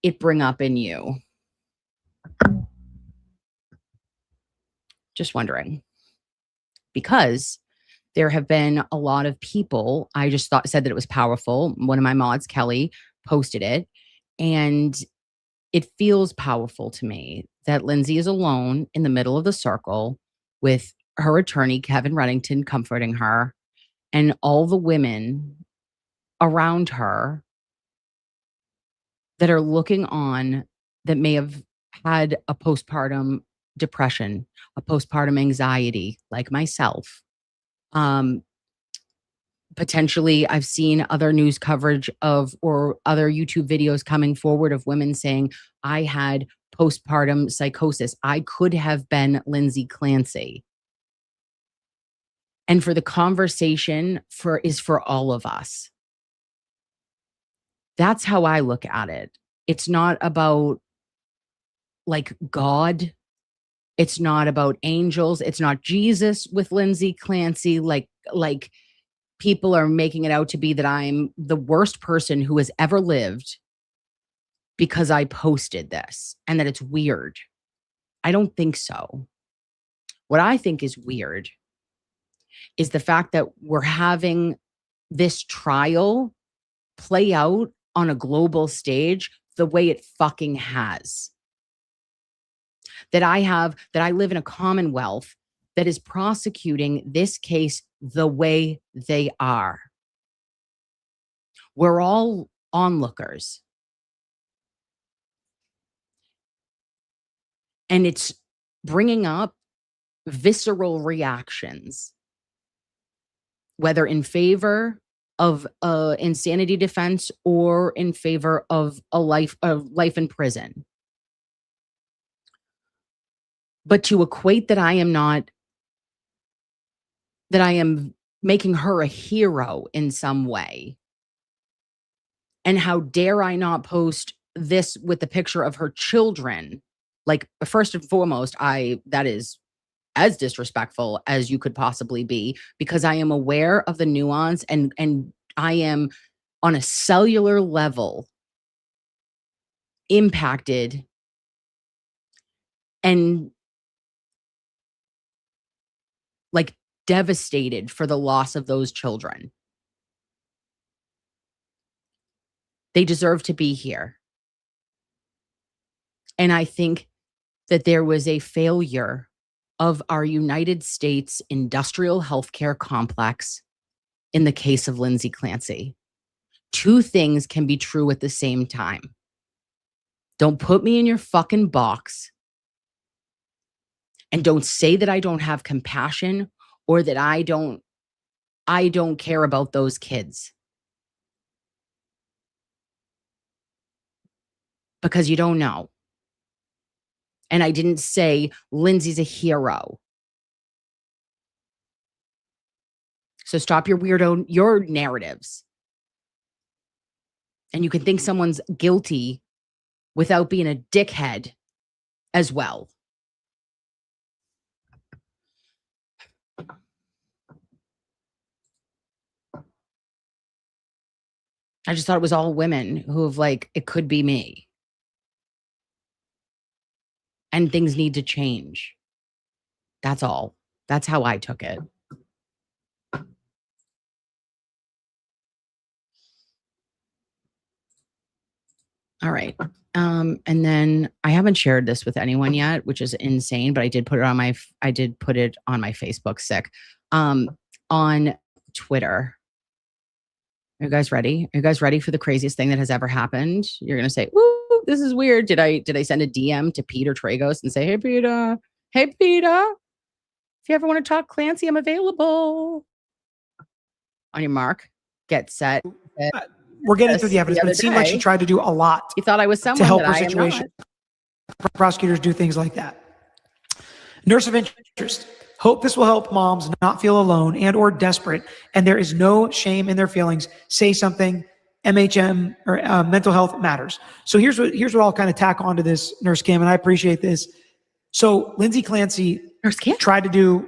it bring up in you? Just wondering. Because there have been a lot of people, I just said that it was powerful. One of my mods, Kelly, posted it, and it feels powerful to me that Lindsay is alone in the middle of the circle with her attorney, Kevin Reddington, comforting her, and all the women around her that are looking on that may have had a postpartum depression, a postpartum anxiety, like myself. Potentially, I've seen other news coverage of or other YouTube videos coming forward of women saying, I had postpartum psychosis. I could have been Lindsay Clancy. And for the conversation is for all of us. That's how I look at it. It's not about like God. It's not about angels. It's not Jesus with Lindsay Clancy. Like people are making it out to be that I'm the worst person who has ever lived because I posted this and that it's weird. I don't think so. What I think is weird is the fact that we're having this trial play out on a global stage the way it fucking has. That I live in a commonwealth that is prosecuting this case the way they are. We're all onlookers. And it's bringing up visceral reactions, whether in favor of insanity defense or in favor of life in prison. But to equate that I am making her a hero in some way. And how dare I not post this with the picture of her children? Like, first and foremost, that is as disrespectful as you could possibly be, because I am aware of the nuance and I am on a cellular level impacted and like devastated for the loss of those children. They deserve to be here. And I think that there was a failure of our United States industrial healthcare complex in the case of Lindsay Clancy. Two things can be true at the same time. Don't put me in your fucking box. And don't say that I don't have compassion or that I don't care about those kids. Because you don't know. And I didn't say Lindsay's a hero. So stop your narratives. And you can think someone's guilty without being a dickhead as well. I just thought it was all women who have it could be me. And things need to change. That's all. That's how I took it. All right. And then I haven't shared this with anyone yet, which is insane, but I did put it on my Facebook on Twitter. Are you guys ready? Are you guys ready for the craziest thing that has ever happened? You're going to say, "Woo, this is weird." Did I send a DM to Peter Tragos and say, "Hey, Peter. Hey, Peter. If you ever want to talk Clancy, I'm available." On your mark, get set. We're getting through the evidence, but it seemed like she tried to do a lot. You thought I was someone to help that her I am situation. not. Prosecutors do things like that. Nurse of interest. Hope this will help moms not feel alone and or desperate, and there is no shame in their feelings. Say something. MHM or mental health matters. So here's what I'll kind of tack onto this, Nurse Kim, and I appreciate this. So Lindsay Clancy tried to do.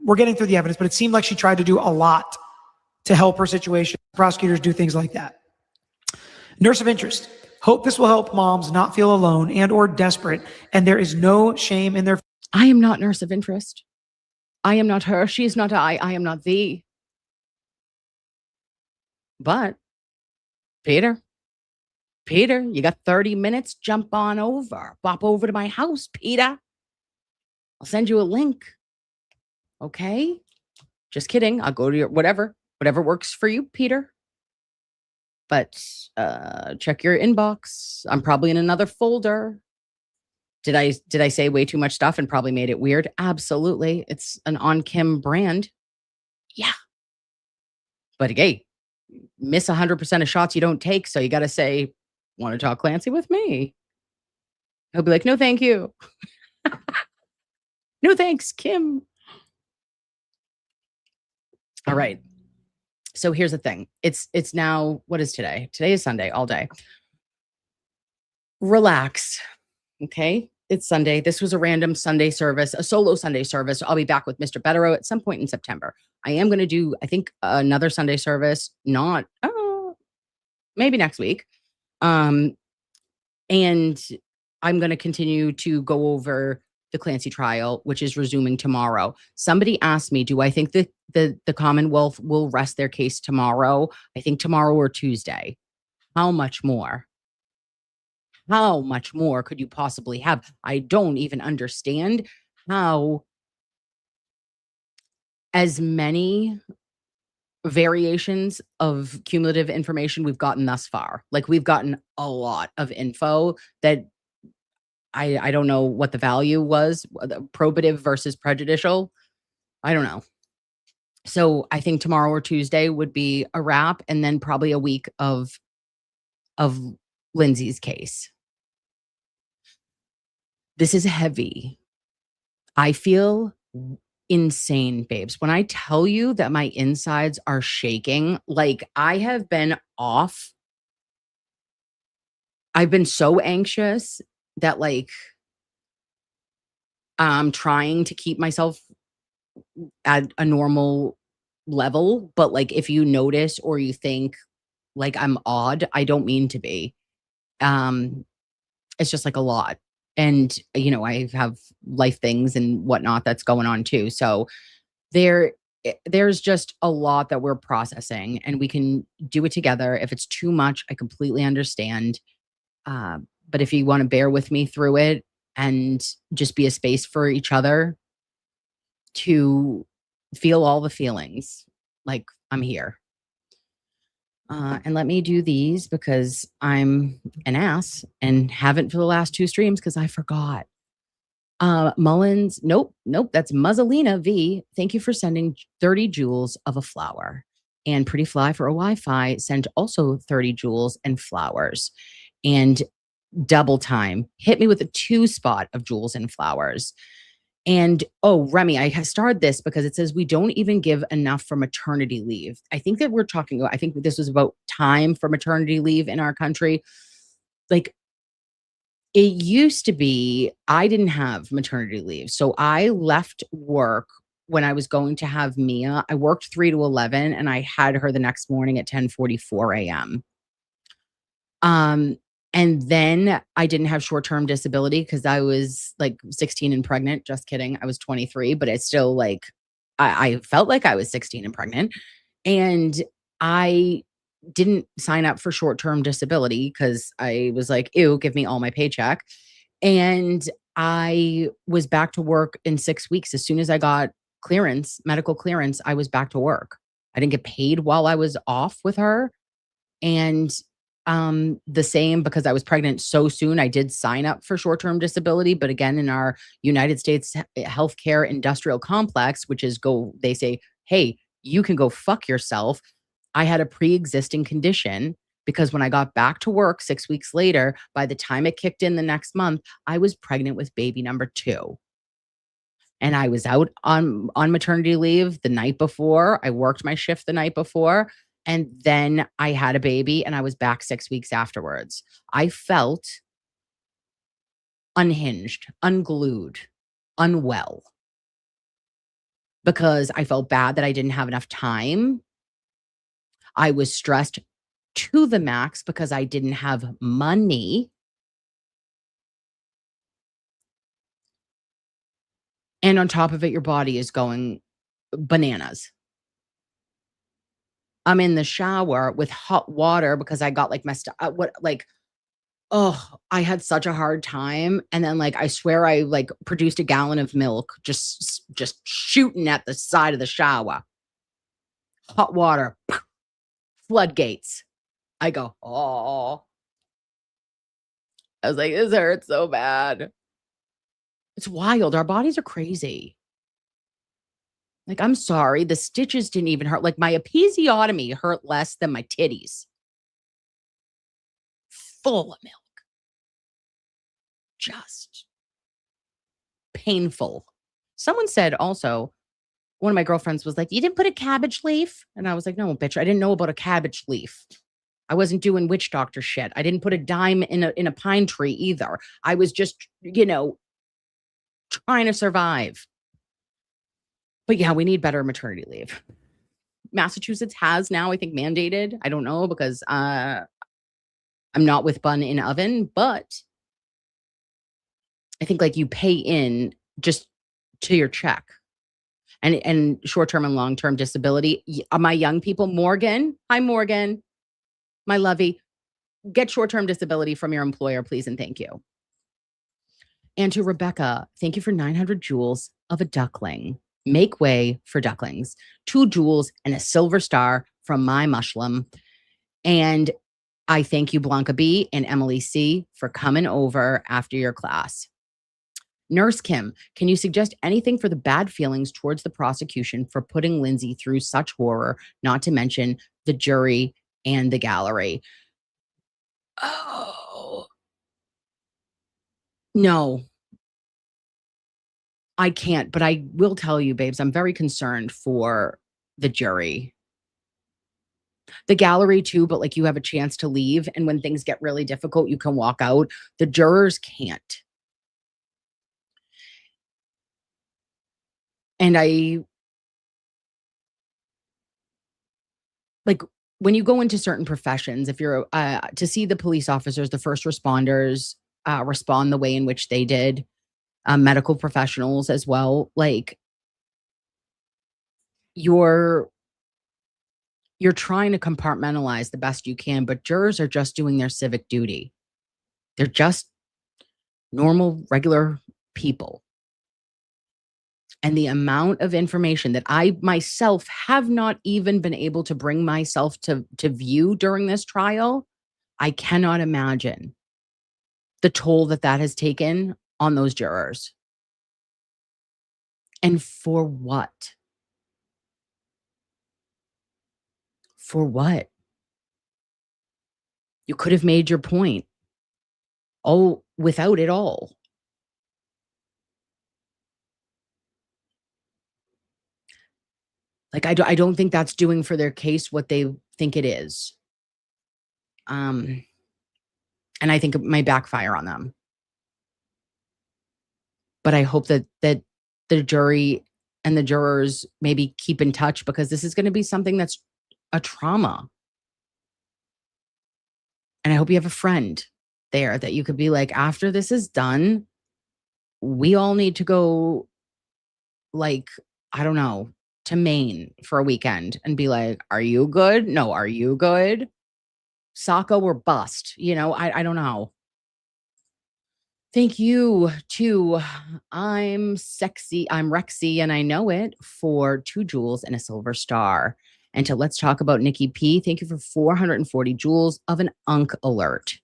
We're getting through the evidence, but it seemed like she tried to do a lot to help her situation. Prosecutors do things like that. Nurse of interest. Hope this will help moms not feel alone and or desperate, and there is no shame in their. I am not nurse of interest. I am not her. She is not I. I am not thee. But Peter, you got 30 minutes. Jump on over. Bop over to my house, Peter. I'll send you a link. Okay. Just kidding. I'll go to your whatever works for you, Peter. But check your inbox. I'm probably in another folder. Did I say way too much stuff and probably made it weird? Absolutely. It's an on Kim brand. Yeah. But hey, miss 100% of shots you don't take. So you got to say, want to talk Clancy with me? He'll be like, no, thank you. No, thanks, Kim. All right. So here's the thing. It's now, what is today? Today is Sunday all day. Relax. Okay. It's Sunday. This was a random Sunday service, a solo Sunday service. I'll be back with Mr. Bettero at some point in September. I am going to do, I think, another Sunday service, not maybe next week. And I'm going to continue to go over the Clancy trial, which is resuming tomorrow. Somebody asked me, do I think that the Commonwealth will rest their case tomorrow? I think tomorrow or Tuesday. How much more? How much more could you possibly have? I don't even understand how as many variations of cumulative information we've gotten thus far. Like we've gotten a lot of info that I don't know what the value was, probative versus prejudicial. I don't know. So I think tomorrow or Tuesday would be a wrap, and then probably a week of Lindsay's case. This is heavy. I feel insane, babes. When I tell you that my insides are shaking, like I have been off. I've been so anxious that like I'm trying to keep myself at a normal level. But like if you notice or you think like I'm odd, I don't mean to be. It's just like a lot. And, you know, I have life things and whatnot that's going on too. So there's just a lot that we're processing and we can do it together. If it's too much, I completely understand. But if you want to bear with me through it and just be a space for each other to feel all the feelings, like I'm here. And let me do these because I'm an ass and haven't for the last 2 streams because I forgot. Mullins, nope, that's Muzzolina V. Thank you for sending 30 joules of a flower. And Pretty Fly for a Wi-Fi sent also 30 joules and flowers. And Double Time hit me with a 2 spot of joules and flowers. And oh, Remy, I starred this because it says we don't even give enough for maternity leave. I think that we're talking about, I think this was about time for maternity leave in our country. Like it used to be, I didn't have maternity leave. So I left work when I was going to have Mia. I worked 3 to 11 and I had her the next morning at 10:44 a.m. And then I didn't have short-term disability because I was like 16 and pregnant. Just kidding. I was 23, but it's still like, I felt like I was 16 and pregnant. And I didn't sign up for short-term disability because I was like, ew, give me all my paycheck. And I was back to work in 6 weeks. As soon as I got clearance, medical clearance, I was back to work. I didn't get paid while I was off with her. And the same because I was pregnant so soon. I did sign up for short-term disability, but again, in our United States healthcare industrial complex, which is they say, hey, you can go fuck yourself. I had a pre-existing condition because when I got back to work 6 weeks later, by the time it kicked in the next month, I was pregnant with baby number 2. And I was out on maternity leave the night before. I worked my shift the night before. And then I had a baby and I was back 6 weeks afterwards. I felt unhinged, unglued, unwell because I felt bad that I didn't have enough time. I was stressed to the max because I didn't have money. And on top of it, your body is going bananas. I'm in the shower with hot water because I got like messed up. Oh, I had such a hard time. And then like I swear I like produced a gallon of milk just shooting at the side of the shower. Hot water. Floodgates. I go, oh. I was like, this hurts so bad. It's wild. Our bodies are crazy. Like, I'm sorry. The stitches didn't even hurt. Like, my episiotomy hurt less than my titties. Full of milk. Just painful. Someone said also, one of my girlfriends was like, you didn't put a cabbage leaf? And I was like, no, bitch, I didn't know about a cabbage leaf. I wasn't doing witch doctor shit. I didn't put a dime in a pine tree either. I was just, trying to survive. But yeah, we need better maternity leave. Massachusetts has now, I think, mandated. I don't know because I'm not with bun in oven, but I think like you pay in just to your check. And short-term and long-term disability. My young people, Morgan, hi Morgan, my lovey, get short-term disability from your employer, please and thank you. And to Rebecca, thank you for 900 joules of a duckling. Make way for ducklings. 2 joules and a silver star from my mushroom. And I thank you, Blanca B and Emily C, for coming over after your class. Nurse Kim, can you suggest anything for the bad feelings towards the prosecution for putting Lindsay through such horror, not to mention the jury and the gallery? Oh, no. I can't, but I will tell you, babes, I'm very concerned for the jury. The gallery too, but like you have a chance to leave. And when things get really difficult, you can walk out. The jurors can't. And I like when you go into certain professions, if you're to see the police officers, the first responders respond the way in which they did, medical professionals as well, like you're trying to compartmentalize the best you can, but jurors are just doing their civic duty. They're just normal, regular people. And the amount of information that I myself have not even been able to bring myself to view during this trial, I cannot imagine the toll that has taken on those jurors. And for what? For what? You could have made your point all without it all. Like, I don't think that's doing for their case what they think it is. And I think it may backfire on them. But I hope that the jury and the jurors maybe keep in touch, because this is going to be something that's a trauma. And I hope you have a friend there that you could be like, after this is done, we all need to go, like, I don't know, to Maine for a weekend and be like, are you good? No, are you good? Sacco or bust, I don't know. Thank you to I'm Rexy and I know it for 2 joules and a silver star. And to Let's Talk About Nikki P, thank you for 440 joules of an Unk alert.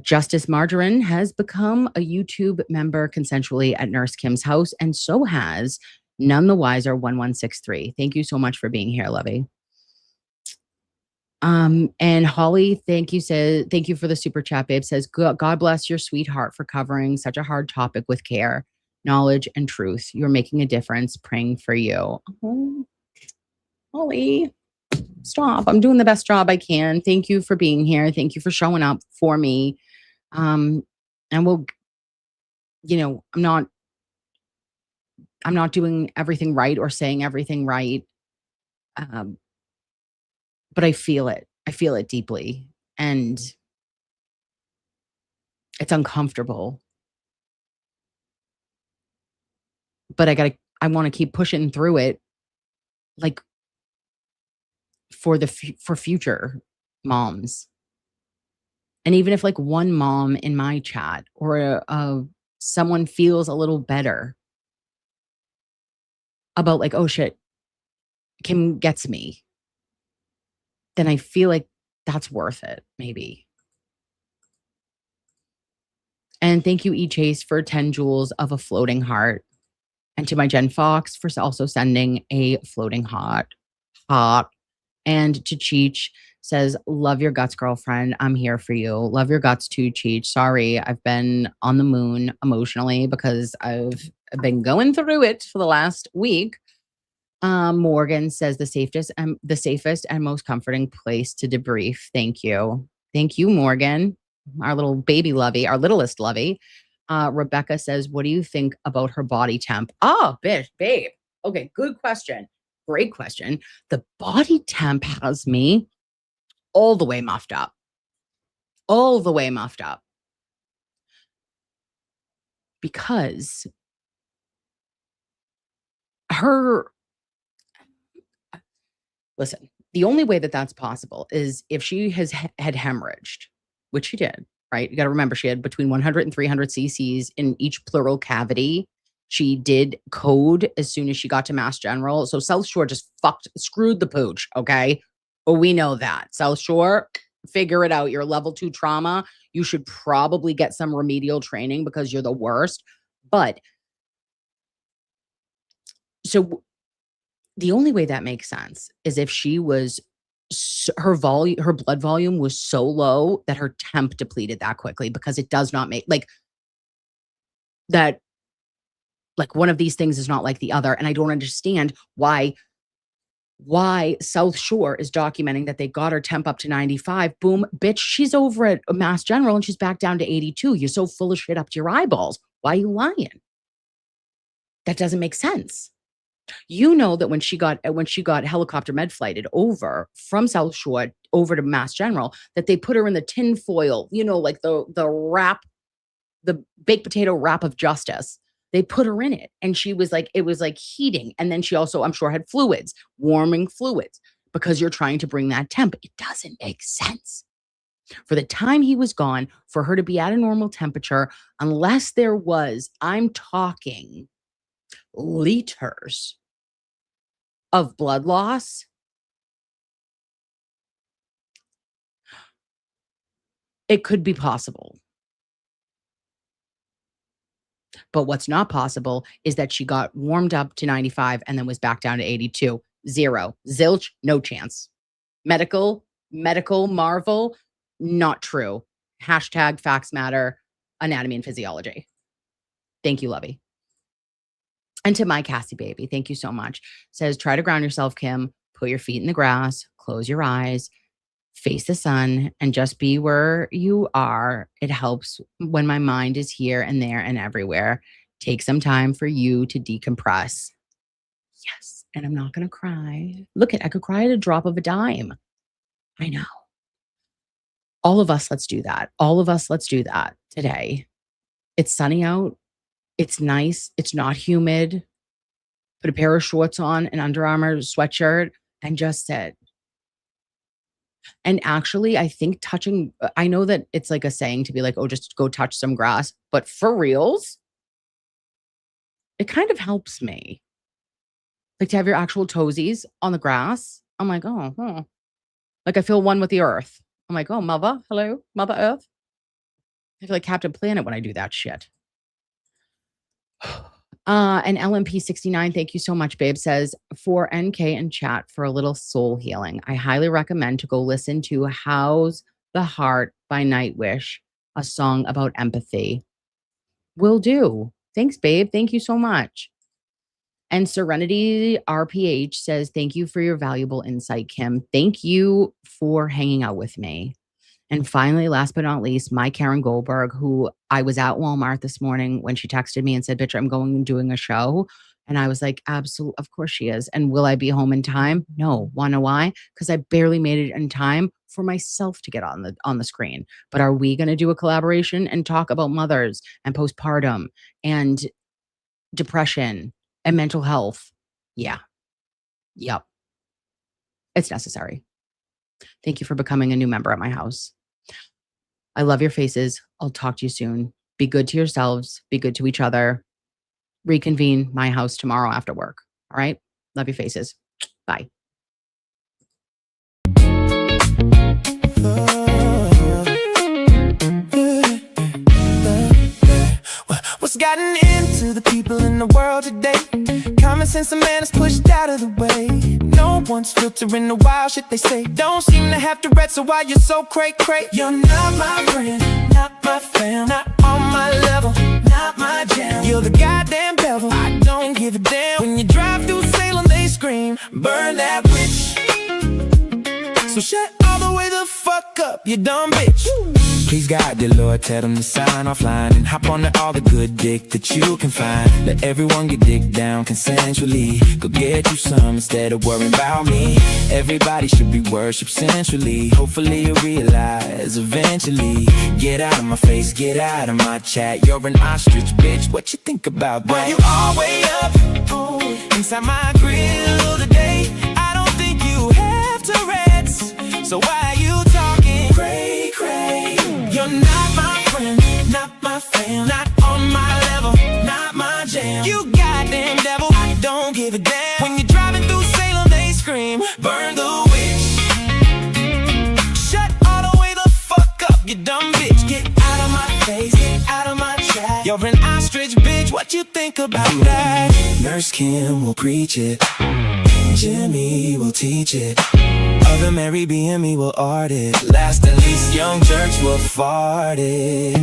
Justice Margarine has become a YouTube member consensually at Nurse Kim's house, and so has None the Wiser 1163. Thank you so much for being here, Lovey. And Holly, thank you for the super chat, babe. Says, God bless your sweetheart for covering such a hard topic with care, knowledge, and truth. You're making a difference. Praying for you. Oh, Holly, stop. I'm doing the best job I can. Thank you for being here. Thank you for showing up for me. And we'll, I'm not doing everything right or saying everything right. But I feel it. I feel it deeply. And it's uncomfortable. But I want to keep pushing through it, like for future moms And even if like one mom in my chat or someone feels a little better about like, oh shit, Kim gets me, then I feel like that's worth it, maybe. And thank you, E Chase, for 10 jewels of a floating heart. And to my Jen Fox for also sending a floating heart. And to Cheech says, love your guts, girlfriend. I'm here for you. Love your guts too, Cheech. Sorry, I've been on the moon emotionally because I've been going through it for the last week. Morgan says the safest and most comforting place to debrief. Thank you. Thank you, Morgan. Our little baby lovey, our littlest lovey. Rebecca says, what do you think about her body temp? Oh, bitch, babe. Okay, good question. Great question. The body temp has me all the way muffed up. All the way muffed up. Because listen, the only way that that's possible is if she had hemorrhaged, which she did, right? You got to remember she had between 100 and 300 cc's in each pleural cavity. She did code as soon as she got to Mass General. So South Shore just screwed the pooch, okay? Well, we know that. South Shore, figure it out. You're level 2 trauma. You should probably get some remedial training because you're the worst. But so the only way that makes sense is if she was her blood volume was so low that her temp depleted that quickly, because it does not make like that. Like one of these things is not like the other. And I don't understand why South Shore is documenting that they got her temp up to 95. Boom, bitch, she's over at Mass General and she's back down to 82. You're so full of shit up to your eyeballs. Why are you lying? That doesn't make sense. You know that when she got helicopter med flighted over from South Shore over to Mass General, that they put her in the tin foil, like the wrap, the baked potato wrap of justice. They put her in it and she was like, it was like heating. And then she also, I'm sure, had warming fluids, because you're trying to bring that temp. It doesn't make sense. For the time he was gone, for her to be at a normal temperature, unless there was, I'm talking liters of blood loss, it could be possible. But what's not possible is that she got warmed up to 95 and then was back down to 82. Zero. Zilch, no chance. Medical marvel, not true. Hashtag facts matter, anatomy and physiology. Thank you, Lovey. And to my Cassie baby, thank you so much. Says, try to ground yourself, Kim. Put your feet in the grass, close your eyes, face the sun, and just be where you are. It helps when my mind is here and there and everywhere. Take some time for you to decompress. Yes, and I'm not going to cry. Look, I could cry at a drop of a dime. I know. All of us, let's do that. All of us, let's do that today. It's sunny out. It's nice. It's not humid. Put a pair of shorts on, an Under Armour sweatshirt, and just sit. And actually, I think I know that it's like a saying to be like, oh, just go touch some grass. But for reals, it kind of helps me. Like to have your actual toesies on the grass. I'm like, oh. Like I feel one with the earth. I'm like, oh, mother, hello, Mother Earth. I feel like Captain Planet when I do that shit. And LMP69, thank you so much, babe, says, for NK and chat for a little soul healing, I highly recommend to go listen to How's the Heart by Nightwish, a song about empathy. Will do. Thanks, babe. Thank you so much. And Serenity RPH says, thank you for your valuable insight, Kim. Thank you for hanging out with me. And finally, last but not least, my Karen Goldberg, who I was at Walmart this morning when she texted me and said, bitch, I'm going and doing a show. And I was like, absolutely, of course she is. And will I be home in time? No. Want to know why? Because I barely made it in time for myself to get on the screen. But are we going to do a collaboration and talk about mothers and postpartum and depression and mental health? Yeah. Yep. It's necessary. Thank you for becoming a new member at my house. I love your faces. I'll talk to you soon. Be good to yourselves. Be good to each other. Reconvene my house tomorrow after work. All right? Love your faces. Bye. What's gotten into the people in the world today? Common sense of man is pushed out of the way. No one's filtering the wild shit they say. Don't seem to have to read, so why you're so cray-cray? You're not my friend, not my fam, not on my level, not my jam. You're the goddamn devil, I don't give a damn. When you drive through Salem, they scream, burn that witch. So shut all the way the fuck up, you dumb bitch. Please God, dear Lord, tell them to sign offline and hop on to all the good dick that you can find. Let everyone get dick down consensually. Go get you some instead of worrying about me. Everybody should be worshipped centrally. Hopefully you realize eventually. Get out of my face, get out of my chat. You're an ostrich, bitch, what you think about that? Why you all way up inside my grill today? I don't think you have Tourette's, so why are you talking cray cray? You're not my friend, not my fam, not on my level, not my jam. You goddamn devil, I don't give a damn. When you're driving through Salem, they scream, burn the witch. Shut all the way the fuck up, you dumb bitch. Get out of my face, get out of my chat. You're an ostrich, bitch, what you think about that? Nurse Kim will preach it, Jimmy will teach it, other Mary B and me will art it. Last at least young jerks will fart it.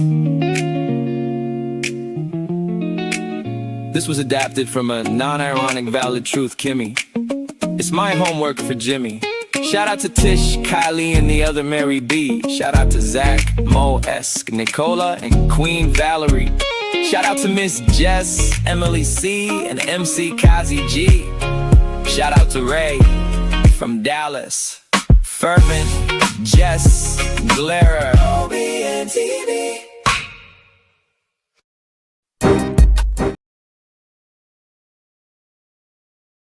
This was adapted from a non-ironic valid truth, Kimmy. It's my homework for Jimmy. Shout out to Tish, Kylie, and the other Mary B. Shout out to Zach, Mo S, Nicola, and Queen Valerie. Shout out to Miss Jess, Emily C, and MC Kazi G. Shout out to Ray from Dallas, Fervent, Jess, Glera, LOVEY and TV.